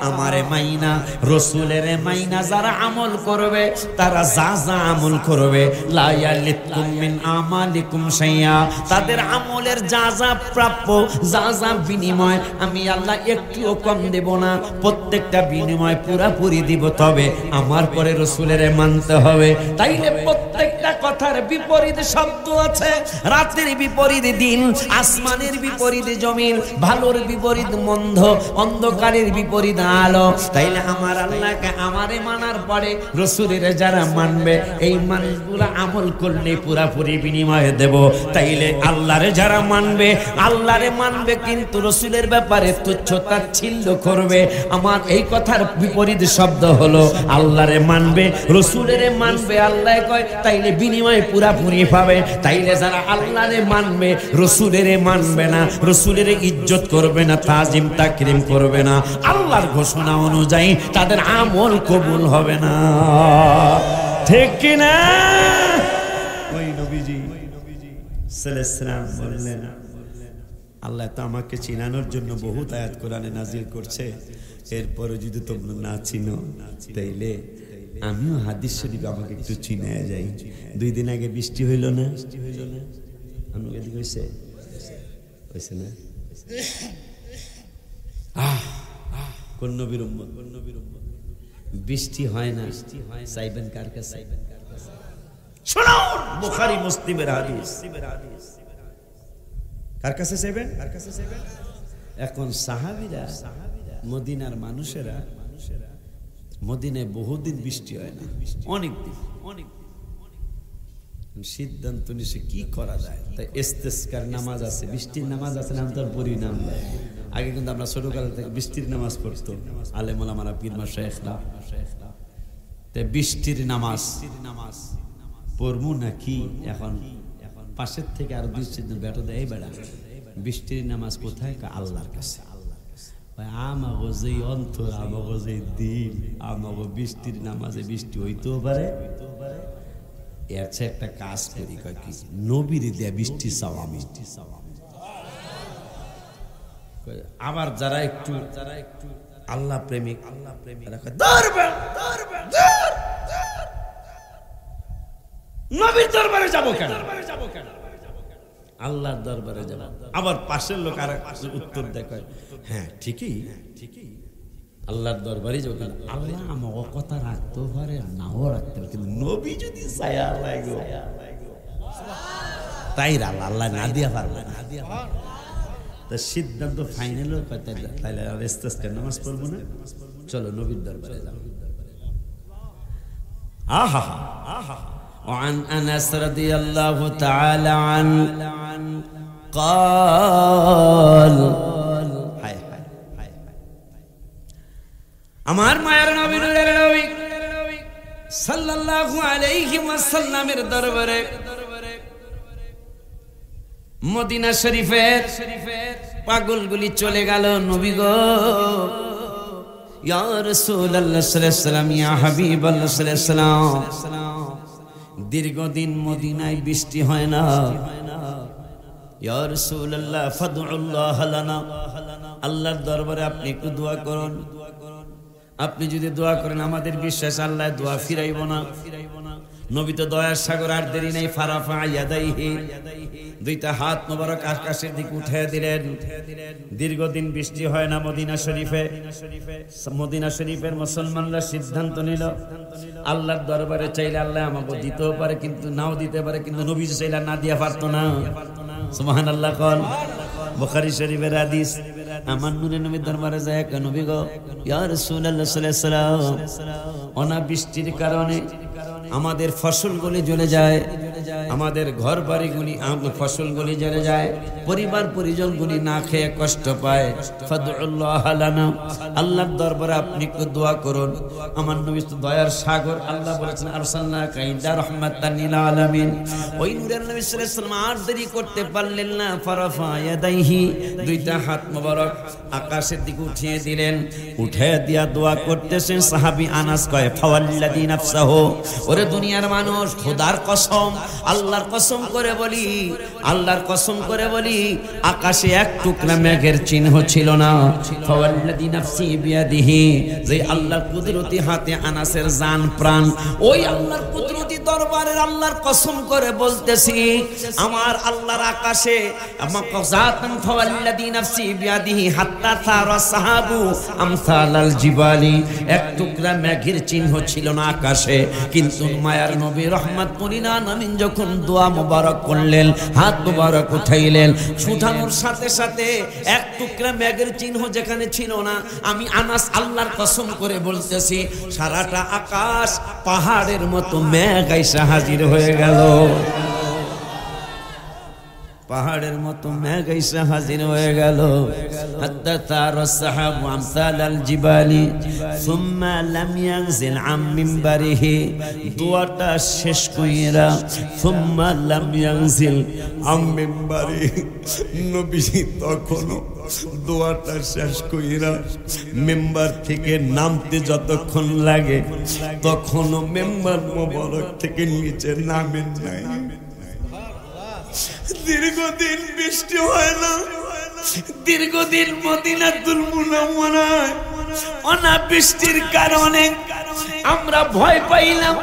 আমারে মাইনা, রাসূলের মাইনা যারা আমল করবে, তারা যা যা আমল করবে, লা ইয়ালিতকুম মিন আমালিকুম শাইআ, তাদের আমলের যা যা প্রাপ্য, যা যা বিনিময়, আমি আল্লাহ একটুও কম দেব না, প্রত্যেকটা বিনিময় পুরাপুরি দিব। তবে আমার পরে রাসূলের মানতে হবে। তাইলে প্রত্যেকটা কথা কথার বিপরীত শব্দ আছে, রাতের বিপরীত দিন, আসমানের বিপরীত জমিন, ভালোর বিপরীত মন্দ, অন্ধকারের বিপরীত আলো। তাইলে আমার আল্লাহকে আমারে মানার পরে রাসূলের যারা মানবে এই মানুষগুলো আমল করলে পুরাপুরি বিনিময় দেব। তাইলে আল্লাহরে যারা মানবে, আল্লাহরে মানবে কিন্তু রাসূলের ব্যাপারে তুচ্ছ তাচ্ছিল্য করবে। আমার এই কথার বিপরীত শব্দ হলো আল্লাহরে মানবে, রাসূলেরে মানবে, আল্লাহ কয় তাইলে বিনিময় পুরাপুরি পাবে। তাইলে যারা আল্লাহরে মানবে, রাসূলেরে মানবে না, রাসূলের ইজ্জত করবে না, তাজিম তাকরীম করবে না, আল্লাহর ঘোষণা অনুযায়ী তাদের আমল কবুল হবে না। ঠিক কি না? ওই নবীজি সাল্লাল্লাহু আলাইহি বললেন, আল্লাহ তো আমাকে চিনানোর জন্য বহুত আয়াত কোরআনে নাজিল করছে, এরপরে যদি তোমরা না চিনো তাইলে আমিও হাদিস শরীফ আমাকে একটু চিনে যাই। 2 দিন আগে বৃষ্টি হইল না? আমি এদিকে হইছে হইছে না? কোন নবীর উম্মত? বৃষ্টি হয় না, চাইবেন কার কাছে? শুনুন, বুখারী মুসলিমের হাদিস। কার কাছে চাইবেন? এখন সাহাবীরা, মদিনার মানুষেরা, মদিনায় বহুদিন বৃষ্টি হয় না, অনেক দিন। সিদ্ধান্ত নিছে কি করা যায়, তাই ইস্তেসকার নামাজ আছে, বৃষ্টির নামাজ আছে, নাম তার পরিণাম দেয়। আগে কিন্তু আমরা ছোটকাল থেকে বৃষ্টির নামাজ পড়তো আলেম ওলামারা, পীর মাশায়েখরা। তাই বৃষ্টির নামাজ পড়বো নাকি? এখন পাশের থেকে আরো 2-3 জন বেটা দেয়, বেড়া বৃষ্টির নামাজ কোথায়? আল্লাহর কাছে। আমাগো যে অন্তর, আমাগো যে দিল, আমাগো বৃষ্টির নামাজে বৃষ্টি হইতেও পারে। এর চেয়ে একটা কাজ করি, কয় কি, নবীর দেয়া বৃষ্টি চাও আমি। আবার যারা একটু আল্লাহ প্রেমিক, নবীর দরবারে যাবো কেন? আল্লাহর দরবারে যাবো। আবার পাশের লোক আর উত্তর দেখায়, হ্যাঁ ঠিকই, আল্লাহর দরবারে যাবো। আল্লাহ আমার কথা রাখতে পারে, নাও রাখতে পারে, কিন্তু নবী যদি ছায়া লাগো তাই আল্লাহ না দিয়া পারবে না। সিদ্ধান্ত ফাইনাল, তাইলে ইস্তেসকার নামাজ পড়বো না, চলো নবীর দরবারে যাবো। আহা আহা। وعن أنس رضي الله تعالى عنه قال আমার মায়ের নবী, নূরের নবী সাল্লাল্লাহু আলাইহি ওয়াসাল্লামের দরবারে মদিনা শরীফের পাগলগুলি চলে গেল। নবী গো, ইয়া রাসূলুল্লাহ সাল্লাল্লাহু আলাইহি ওয়াসাল্লাম, ইয়া হাবিবাল্লাহ সাল্লাল্লাহু আলাইহি ওয়াসাল্লাম, দীর্ঘদিন মদিনায় বৃষ্টি হয় না। ইয়া রাসূলুল্লাহ ফাদউল্লাহ লানা, আল্লাহর দরবারে আপনি একটু দোয়া করুন। আপনি যদি দোয়া করেন আমাদের বিশ্বাস আল্লাহ দোয়া ফিরাইব না। নবী তো দয়ার সাগর, আর দেরি নাই। ফারাফা ইয়াদাইহি, 2টা হাত মোবারক আকাশের দিকে উঠিয়ে দিলেন। দীর্ঘদিন বৃষ্টি হয় না মদিনা শরীফে। মদিনা শরীফের মুসলমানরা সিদ্ধান্ত নিল আল্লাহর দরবারে চাইলে আল্লাহ আমাকে দিতেও পারে, কিন্তু নাও দিতে পারে, কিন্তু নবী চাইলে না দিয়া পারতো না। সুবহানাল্লাহ। কোন বুখারী শরীফের হাদিস। আমার নূরের নবীর দরবারে যায়, নবী গো, ইয়া রাসূলুল্লাহ সাল্লাল্লাহু আলাইহি ওয়াসাল্লাম, অনাবৃষ্টির কারণে আমাদের ফসলগুলি জ্বলে যায়, আমাদের ঘর বাড়িগুলি, ফসলগুলি জ্বলে যায়, পরিবার পরিজনগুলি না খেয়ে কষ্ট পায়। ফাদউল্লাহ লানা, আল্লাহর দরবারে আপনি একটু দোয়া করুন। আমার নবী তো দয়ার সাগর, আল্লাহ বলেছেন আরসালনাকা ইলা রাহমাতান লিল আলামিন। ওই নূরের নবী সাল্লাল্লাহু আলাইহি ওয়াসাল্লাম আর দেরি করতে পারলেন না। ফারাফা ইয়াদাইহি, 2টা হাত মোবারক আকাশের দিকে উঠিয়ে দিলেন। উঠে দিয়া দোয়া করতেছেন। সাহাবী আনাস কয়, ফাওয়াল্লাযী নাফসাহু, ওরে দুনিয়ার মানুষ, খোদার কসম, আল্লাহর কসম করে বলি, আল্লাহর কসম করে বলি, আকাশে এক টুকরা মেঘের চিহ্ন ছিল না। ফাওয়াল্লাযী নাফসি বিয়াদিহি, যে আল্লাহর কুদরতি হাতে আনাসের জান প্রাণ, ওই আল্লাহর কুদরতি দরবারের আল্লাহর কসম করে বলতেছি, আমার আল্লাহর আকাশে আমাকে জাতান, ফাওয়াল্লাযী নাফসি বিয়াদিহি হাত্তা সারা সাহাবু আমসালাল জিবালি, এক টুকরা মেঘের চিহ্ন ছিল না আকাশে, কিন্তু নতুন মায়ার নবী রহমাতুল লিল আলামিন যখন দোয়া মোবারক করলেন, হাত মোবারক উঠাইলেন, উঠানোর সাথে সাথে এক টুকরা মেঘের চিহ্ন যেখানে ছিল না, আমি আনাস আল্লাহর কসম করে বলতেছি সারাটা আকাশ পাহাড়ের মতো মেঘ আইসা হাজির হয়ে গেল। পাহাড়ের মতো মেঘ এসে হাজির হয়ে গেল। হাত্তা তারা সাহাবু আমসালাল জিবালি সুম্মা লাম ইয়ানজিল আম মিনবারিহি, দোয়াটা শেষ কইরা সুম্মা লাম ইয়ানজিল আম মিনবারিহি, নবীজি তখনও দোয়াটা শেষ কইরা মেম্বার থেকে নামতে যতক্ষণ লাগে তখনও মেম্বার মোবারক থেকে নিচে নামেন নাই। দীর্ঘদিন বৃষ্টি হয় না, দীর্ঘদিন মদিনাতুল মুনাওয়ারায় অনাবৃষ্টির কারণে আমরা ভয় পাইলাম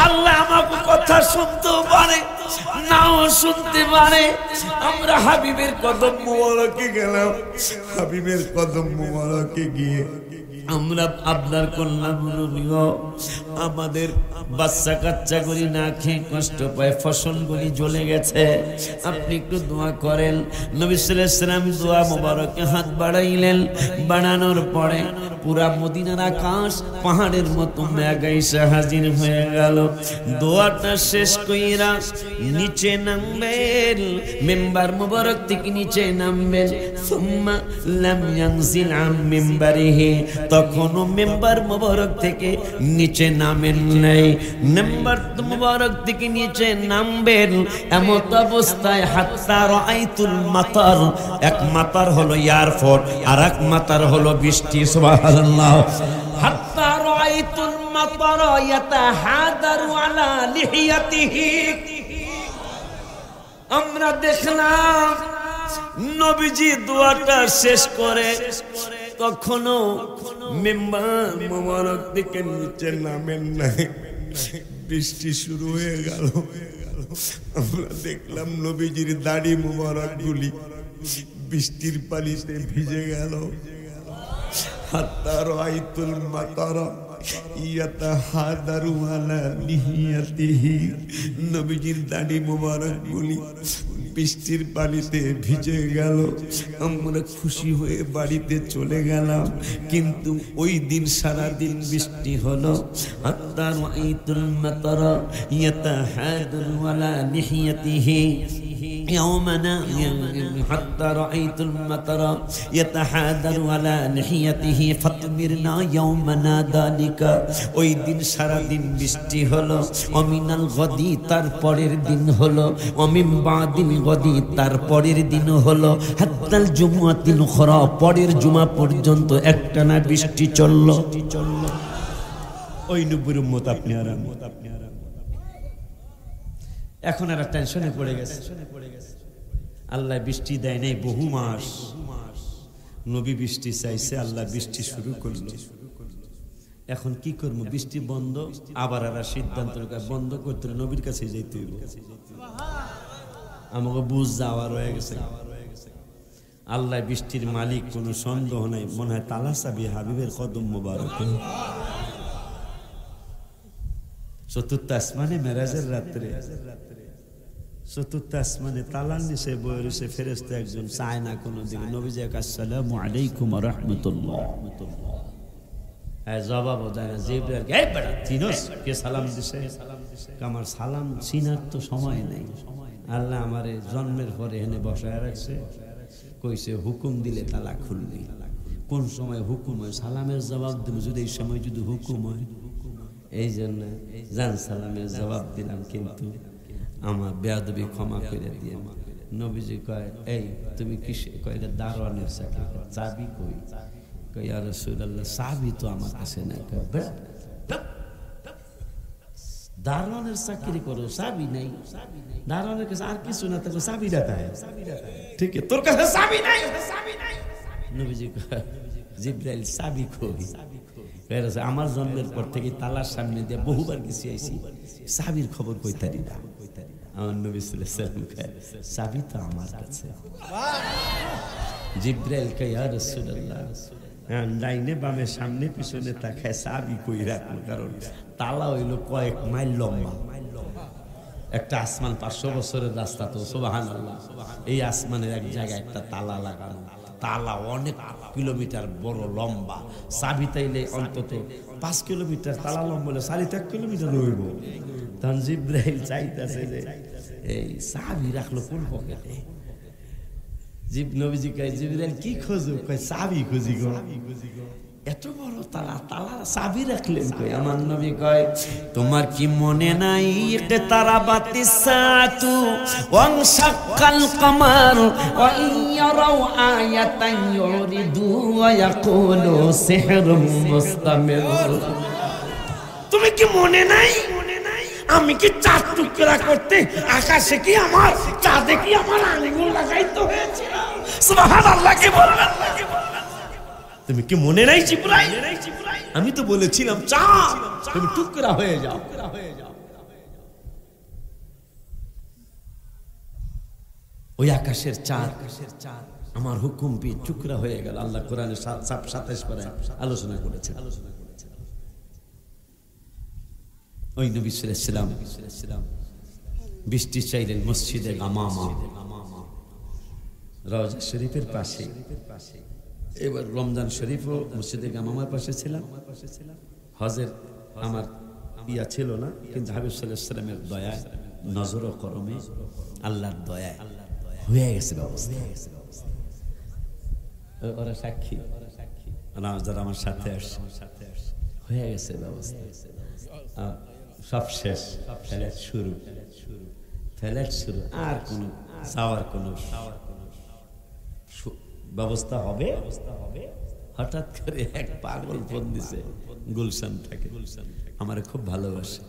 আল্লাহ আমাকে কথা শুনতে পারে নাও শুনতে পারে। আমরা হাবিবের কদম মোবারকে গেলাম, হাবিবের কদম মোবারকে গিয়ে আমরা আপনার কল্যাণ আমাদের বাচ্চা কাচ্চাগুলি না খেয়ে কষ্ট পায়, ফসলগুলি জ্বলে গেছে, আপনি একটু দোয়া করেন। নবী সাল্লাল্লাহু আলাইহি ওয়াসাল্লাম দোয়া মোবারকে হাত বাড়াইলেন, বাড়ানোর পরে পুরা মদিনার আকাশ পাহাড়ের মতো মেঘ এসে হাজির হয়ে গেল। দোয়াটা শেষ কইরা নিচে নামবেন, মেম্বার মোবারক থেকে নিচে নামবেন, সুম্মা লাম ইয়ানজিল আম মিনবারিহি, তখনও মেম্বার মোবারক থেকে নিচে নামেন নাই। মেম্বার মোবারক থেকে নিচে নামবেন এমত অবস্থায় হাত্তা রাআইতুল মাতার, এক মাতার হলো এয়ারপোর্ট আর এক মাতার হলো বৃষ্টি। সুবহানাল্লাহ। হাত্তা রাআইতুল মাতার ইয়াতাহাদারু আলা লিহিয়াতিহি, আমরা দেখলাম নবীজি দোয়াটা শেষ করে তখনও মেম্বার মোবারক থেকে নিচে নামেন নাই, বৃষ্টি শুরু হয়ে গেল। আমরা দেখলাম নবীজির দাড়ি মোবারক গুলি বৃষ্টির পানিতে ভিজে গেল। হাত্তা রাআইতুল মাতারা ইয়াতাহাদারু আলা লিহিয়াতিহি, নবীজির দাড়ি মোবারক গুলি বৃষ্টির পানিতে ভিজে গেল। আমরা খুশি হয়ে বাড়িতে চলে গেলাম, কিন্তু ওই দিন সারা দিন বৃষ্টি হলো। হাত্তা রাআইতুল মাতারা ইয়াতাহাদারু আলা লিহিয়াতিহি ইয়াওমানা, হাত্তা রাআইতুল মাতারা ইয়াতাহাদারু আলা লিহিয়াতিহি ফাতমিরনা ইয়াওমানা দালিকা, ওই দিন সারা দিন বৃষ্টি হলো। অমিনাল গদি, তার পরের দিন হলো। অমিন বাদিল গদি, তার পরের দিন হলো। হাত্তাল জুমআতিল উখরা, পরের জুমা পর্যন্ত একটানা বৃষ্টি চলল। ওই নবীর উম্মত আপনি আর আমি। এখন আর টেনশনে পড়ে গেছে, আল্লাহ বৃষ্টি দেয় নাই বহু মাস। নবী বৃষ্টি চাইছে, আল্লাহ বৃষ্টি শুরু করলো। এখন কি করবো? বৃষ্টি বন্ধ, আবার আর সিদ্ধান্ত বন্ধ করতে নবীর কাছে যাইতে হইব। আমাকে বুঝ যাওয়ার হয়ে গেছে। আল্লাহ বৃষ্টির মালিক, কোনো সন্দেহ নাই। মনে হয় তালা চাবি হাবিবের কদম মোবারক। চতুর্থ আসমানে মেরাজের রাত্রে, চতুর্থ আসমানে তালার নিচে বয়ে রয়েছে ফেরেশতা একজন, চায় না কোনো দিকে। নবীজি আসসালামু আলাইকুম ওয়া রাহমাতুল্লাহ, জবাবও দেয় না। জিবরাইল কে বেটা চিনোস, কে সালাম দিছে? আমার সালাম চিনার তো সময় নেই। আল্লাহ আমারে জন্মের পরে এনে বসায় রাখছে, কইছে হুকুম দিলে তালা খুলবি। কোন সময় হুকুম হয় সালামের জবাব দেব, যদি এই সময় যদি হুকুম হয়। এই জন্য জান সালামের জবাব দিলাম, কিন্তু আমার বেয়াদবি ক্ষমা করে দিয়ে। নবীজি কয়, এই তুমি কিসে? কয় দারোয়ানের চাকরি, চাবি কই? কয় ইয়া রাসূলুল্লাহ, চাবি তো আমার কাছে নাই। দারোয়ানের চাকরি করো, চাবি নাই? দারোয়ানের কাছে আর কিছু না থাকলে চাবি রাখা হয়, ঠিক আছে? তোর কাছে চাবি নাই? নবীজি কয়, জিবরাইল চাবি কই? আমার জন্মের পর থেকে তালার সামনে দিয়ে বহুবার গেছি আইছি, চাবির খবর কইতারি না। আমার নবী সাল্লাল্লাহু আলাইহি ওয়াসাল্লাম কয়, চাবি তো আমার কাছে। জিবরাইল কয়, ইয়া রাসূলুল্লাহ, ডাইনে বামে সামনে পিছনে তাকায় চাবি কই রাখলো, কারণ তালা হইল কয়েক মাইল লম্বা। একটা আসমান 500 বছরের রাস্তা, তো সুবহানাল্লাহ, এই আসমানের এক জায়গায় একটা তালা লাগানো, তালা অনেক কিলোমিটার বড় লম্বা, চাবি তাইলে অন্তত 5 কিলোমিটার, তালা লম্বা হলে 1.5 কিলোমিটার হইব। তখন জিব্রাইল চাইতেছে যে এই চাবি রাখলো কোন পকেটে। নবীজি কয়, জিব্রাইল কি খোঁজো? কয় চাবি খুঁজি গো। এত বড় তালা, তালা চাবি রাখলেন কই? আমার নবী কয়, তোমার কি মনে নাই কে তারা বাতিস সাতু ওয়াং শাক্কাল কমার ওয়া ইয়ারাউ আয়াতান ইউরিদু ওয়া ইয়াকুলু সিহরুম মুস্তামির। তুমি কি মনে নাই আমি কি চাঁদ টুকরা করতে আকাশে কি আমার, চাঁদে কি আমার আঙ্গুল লাগাইতে হয়েছিল? সুবহানাল্লাহ, কি বলবেন? তুমি কি মনে নাই জিবরাইল? আমি তো বলেছিলাম চাঁদ তুমি টুকরা হয়ে যাও। ওই আকাশের চাঁদ আমার হুকুম পেয়ে টুকরা হয়ে গেল। আল্লাহ কোরআনে 27 পারায় আলোচনা করেছেন। ওই নবী সাল্লাল্লাহু আলাইহি ওয়াসাল্লাম বৃষ্টি চাইলেন মসজিদে গামামা, রওজা শরীফের পাশে। এবার রমজান শরীফও মসজিদে গামামার পাশে ছিলাম। হজের আমার ইয়া ছিল না, কিন্তু হাবিব সাল্লাল্লাহু আলাইহি ওয়াসাল্লামের দয়ায়, নজর ও করমে, আল্লাহর দয়ায় হয়ে গেছে ব্যবস্থা। ওরা সাক্ষী, যারা আমার সাথে আসছে, হয়ে গেছে ব্যবস্থা। সব শেষ, ফ্ল্যাট শুরু, আর কোন যাওয়ার কোন ব্যবস্থা হবে। হঠাৎ করে এক পাগল ফোন দিছে, গুলশান থাকে, আমার খুব ভালোবাসে।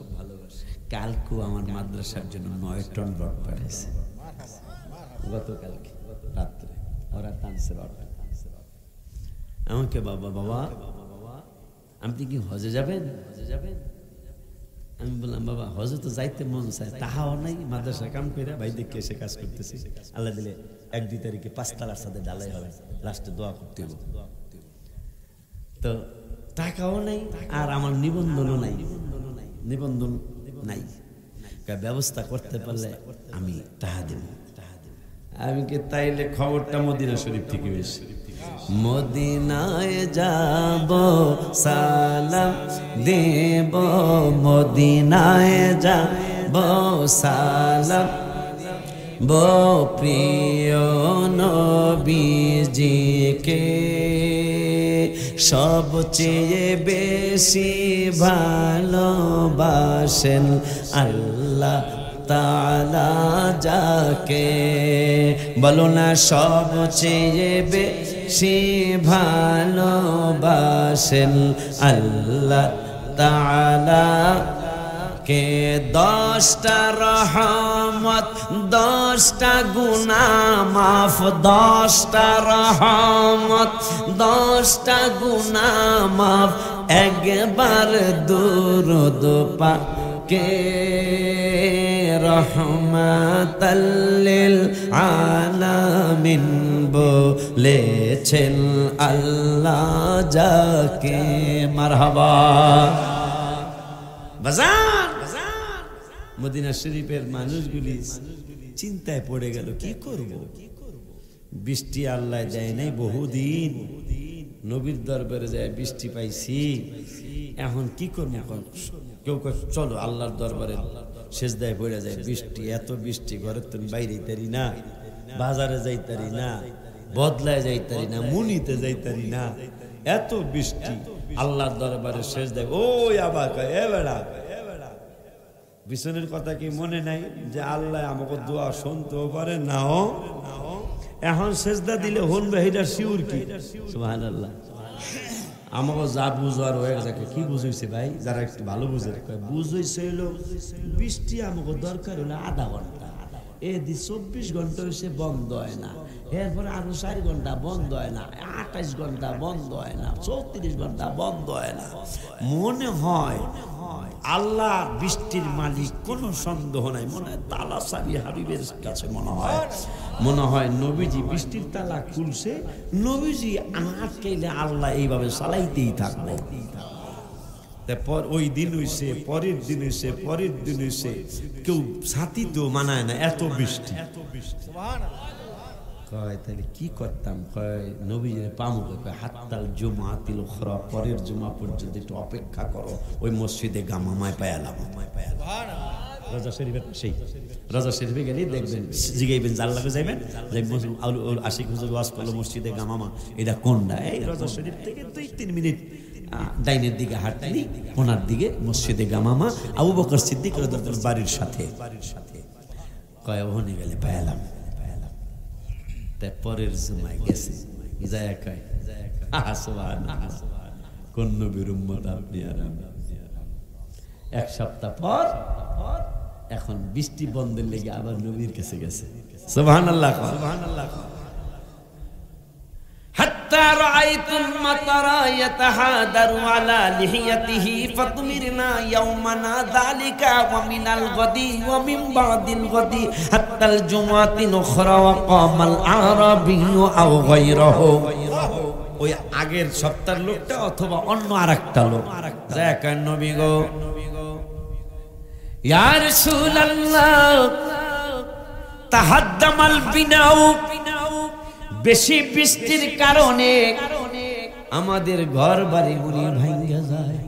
কালকে আমার মাদ্রাসার জন্য 9 টন রড পাঠিয়েছে, গতকালকে রাত্রে ওরা টানছে রড। আমাকে বাবা আপনি কি হজে যাবেন? আমি বললাম, বাবা হজে তো যাইতে মন চায়, তাহাও নাই, মাদ্রাসা কাম করে ভাই দেখে এসে কাজ করতেছি। আল্লাহ দিলে 1-2 তারিখে 5 তালার সাথে ডালাই হবে, লাস্টে দোয়া করতে হবে। তো টাকাও নাই, আর আমার নিবন্ধনও নাই, নিবন্ধন নাই। ব্যবস্থা করতে পারলে আমি টাকা দেব। আমি কি তাইলে খবরটা মদিনা শরীফ থেকে বেশি। মদিনায় যাব সালাম দেব, মদিনায় যাব সালাম প্রিয় নবীজিকে, সবচেয়ে বেশি ভালোবাসেন আল্লাহ তাআলা যাকে। বলো না, সবচেয়ে বেশি ভালোবাসেন আল্লাহ তাআলা কে। 10টা রহমত 10টা গুনাহ মাফ, 10টা রহমত 10টা গুনাহ মাফ, একবার দুরূদ পাকে রহমাতাল লিল আলামিন বলেছেন আল্লাহ যাকে। মারহাবা। বাজার মদিনা শরীফের মানুষগুলি চিন্তায় পড়ে গেল, কি করব? বৃষ্টি আল্লাহ দেয় নাই বহুদিন, নবীর দরবারে যায় বৃষ্টি পাইছি, এখন কি করবো? কেউ চলো আল্লাহর দরবারে সেজদায় পড়ে যায়। বৃষ্টি, এত বৃষ্টি, ঘরের তো বাইরে তারি না, বাজারে যাইতারি না, বদলায় যাইতারি না, মুনিতে যাইতারি না, এত বৃষ্টি। আল্লাহর দরবারে সেজদায়, ওই আবার কয় এ বেড়া, বিছনের কথা কি মনে নাই যে আল্লাহ আমাকে দোয়া শুনতেও পারে নাও? এখন সেজদা দিলে হন বেহিদার শিউর কি? সুবহানাল্লাহ। আমাকে যা বুঝার হয়ে গেছে, কি বুঝাইছে ভাই? যারা একটু ভালো বুঝে বুঝাইছে হলো বৃষ্টি আমাকে দরকার হলো আধা ঘন্টা, এ 24 ঘন্টা হয়েছে বন্ধ হয় না, এরপরে আরো 4 ঘন্টা বন্ধ হয় না, 28 ঘন্টা বন্ধ হয় না, 34 ঘন্টা বন্ধ হয় না। মনে হয় আল্লাহ বৃষ্টির মালিক, কোনো সন্দেহ নাই। মনে হয় তালা চাবি হাবিবের কাছে, মনে হয় নবীজি বৃষ্টির তালা খুলছে, নবীজি আটকাইলে আল্লাহ এইভাবে চালাইতেই থাকবে। তারপর ওই দিন হইছে, পরের দিন হইছে, পরের দিন হইছে, কেউ ছাতি তো মানায় না, এত বৃষ্টি। কয় তাহলে কি করতাম? কয় নবীজির পামু, হাত্তাল জুমাতিল উখরা, পরের জুমা পর্যন্ত একটু অপেক্ষা করো, ওই মসজিদে গামামায় পায়ালাম। রাজা শরীফের সেই রাজা শরীফে গেলে দেখবেন, জিগাইবেন জাল্লাকে যাইবেন, আশিক হুজুর ওয়াজ করলো মসজিদে গামামা, এটা কোনটা? এই রাজা শরীফ থেকে 2-3 মিনিট ডাইনের দিকে হাঁটলি, কোনার দিকে মসজিদে গামামা, আবু বকর সিদ্দিক রাদিয়াল্লাহু বাড়ির সাথে। কয় ওখানে গেলে পায়ালাম। পরের জুমায় গেছে, যায় কয় সুবহানাল্লাহ, কোন নবীর উম্মত আপনি আর আমি। 1 সপ্তাহ পর এখন বৃষ্টি বন্ধের লেগে আবার নবীর কাছে গেছে। সুবহানাল্লাহ, সুবহানাল্লাহ। হাত্তা রাআইতুল মাতারা ইয়াতাহাদারু আলা লিহিয়াতিহি ফাতুমিরনা ইয়াওমানা যালিকা ওয়া মিনাল গাদি ওয়া মিন বাদিল গাদি হাত্তাল জুমাতিন উখরা ওয়া কামাল আরাবিয়্যু আও গায়রহু। ওই আগের সপ্তাহের লোকটা অথবা অন্য আরেকটা লোক যায় কয় নবী গো, ইয়া রাসূলুল্লাহ, তাহাদ্দামাল বিনাউ, বেশি বৃষ্টির কারণে আমাদের ঘর বাড়িগুলি ভাঙা যায়।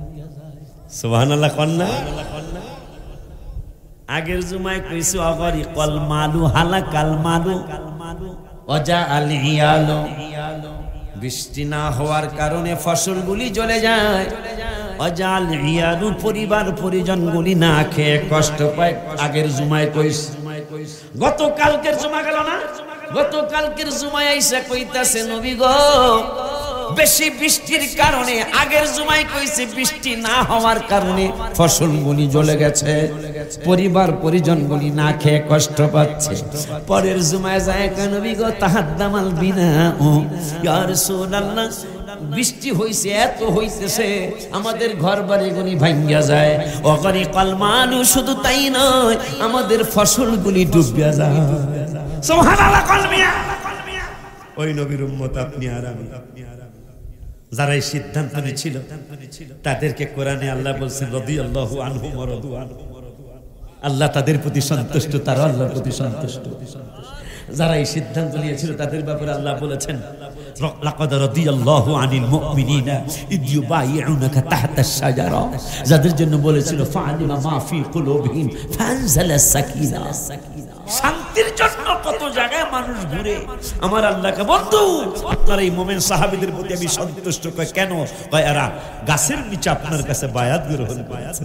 সুবহানাল্লাহ কন্না। আগের জুমায় কইছো আবারি কল মালু হালাকাল মালু ওয়াজা আল ইয়ালু, বৃষ্টি না হওয়ার কারণে ফসলগুলি জ্বলে যায়। ওয়াজা আল ইয়ালু, পরিবার পরিজনগুলি না খেয়ে কষ্ট পায়। আগের জুমায় কইছ, গতকালকের জুমা গেল না, গতকালকের জুমায় আইসা কইতাছে নবী গো, বেশি বৃষ্টির কারণে, আগের জুমায় কইছে বৃষ্টি না হওয়ার কারণে ফসলগুলি জ্বলে গেছে, পরিবার পরিজনগুলি না খেয়ে কষ্ট পাচ্ছে। পরের জুমায় যায় নবী গো, তাহাদ্দামাল বিনাউ, ইয়া রাসূলুল্লাহ, বৃষ্টি হইছে, এত হইতেছে আমাদের ঘর বাড়িগুলি ভাঙ্গা যায়। ওগরি কলমানু, শুধু তাই নয়, আমাদের ফসলগুলি ডুবিয়া যায়। সুবহানাল্লাহ কলমিয়া। ওই নবীর উম্মত আপনি আর আমি, যারা এই সিদ্ধান্ত নিয়েছিল তাদেরকে কোরআনে আল্লাহ বলছেন রাদিয়াল্লাহু আনহুম ওয়া রাদু আনহু, আল্লাহ তাদের প্রতি সন্তুষ্ট, তারা আল্লাহর প্রতি সন্তুষ্ট। যারা এই সিদ্ধান্ত নিয়েছিল তাদের ব্যাপারে আল্লাহ বলেছেন লাকাদ রাদিয়াল্লাহু আনিল মুমিনিনা ইদ ইউবাইউনাকা তাহতা আশ-শাজারা, যাদের জন্য বলেছিল ফাআলিমা মা ফি কুলুবিহিম ফানজালাস সাকিনা। শান্তির জন্য কত জায়গায় মানুষ ঘুরে, আমার আল্লাহকে বন্ধু আপনার এই মুমিন সাহাবীদের প্রতি আমি সন্তুষ্ট। কয় কেন? কয় এরা গাছের নিচে আপনার কাছে বায়াত গ্রহণ করেছে।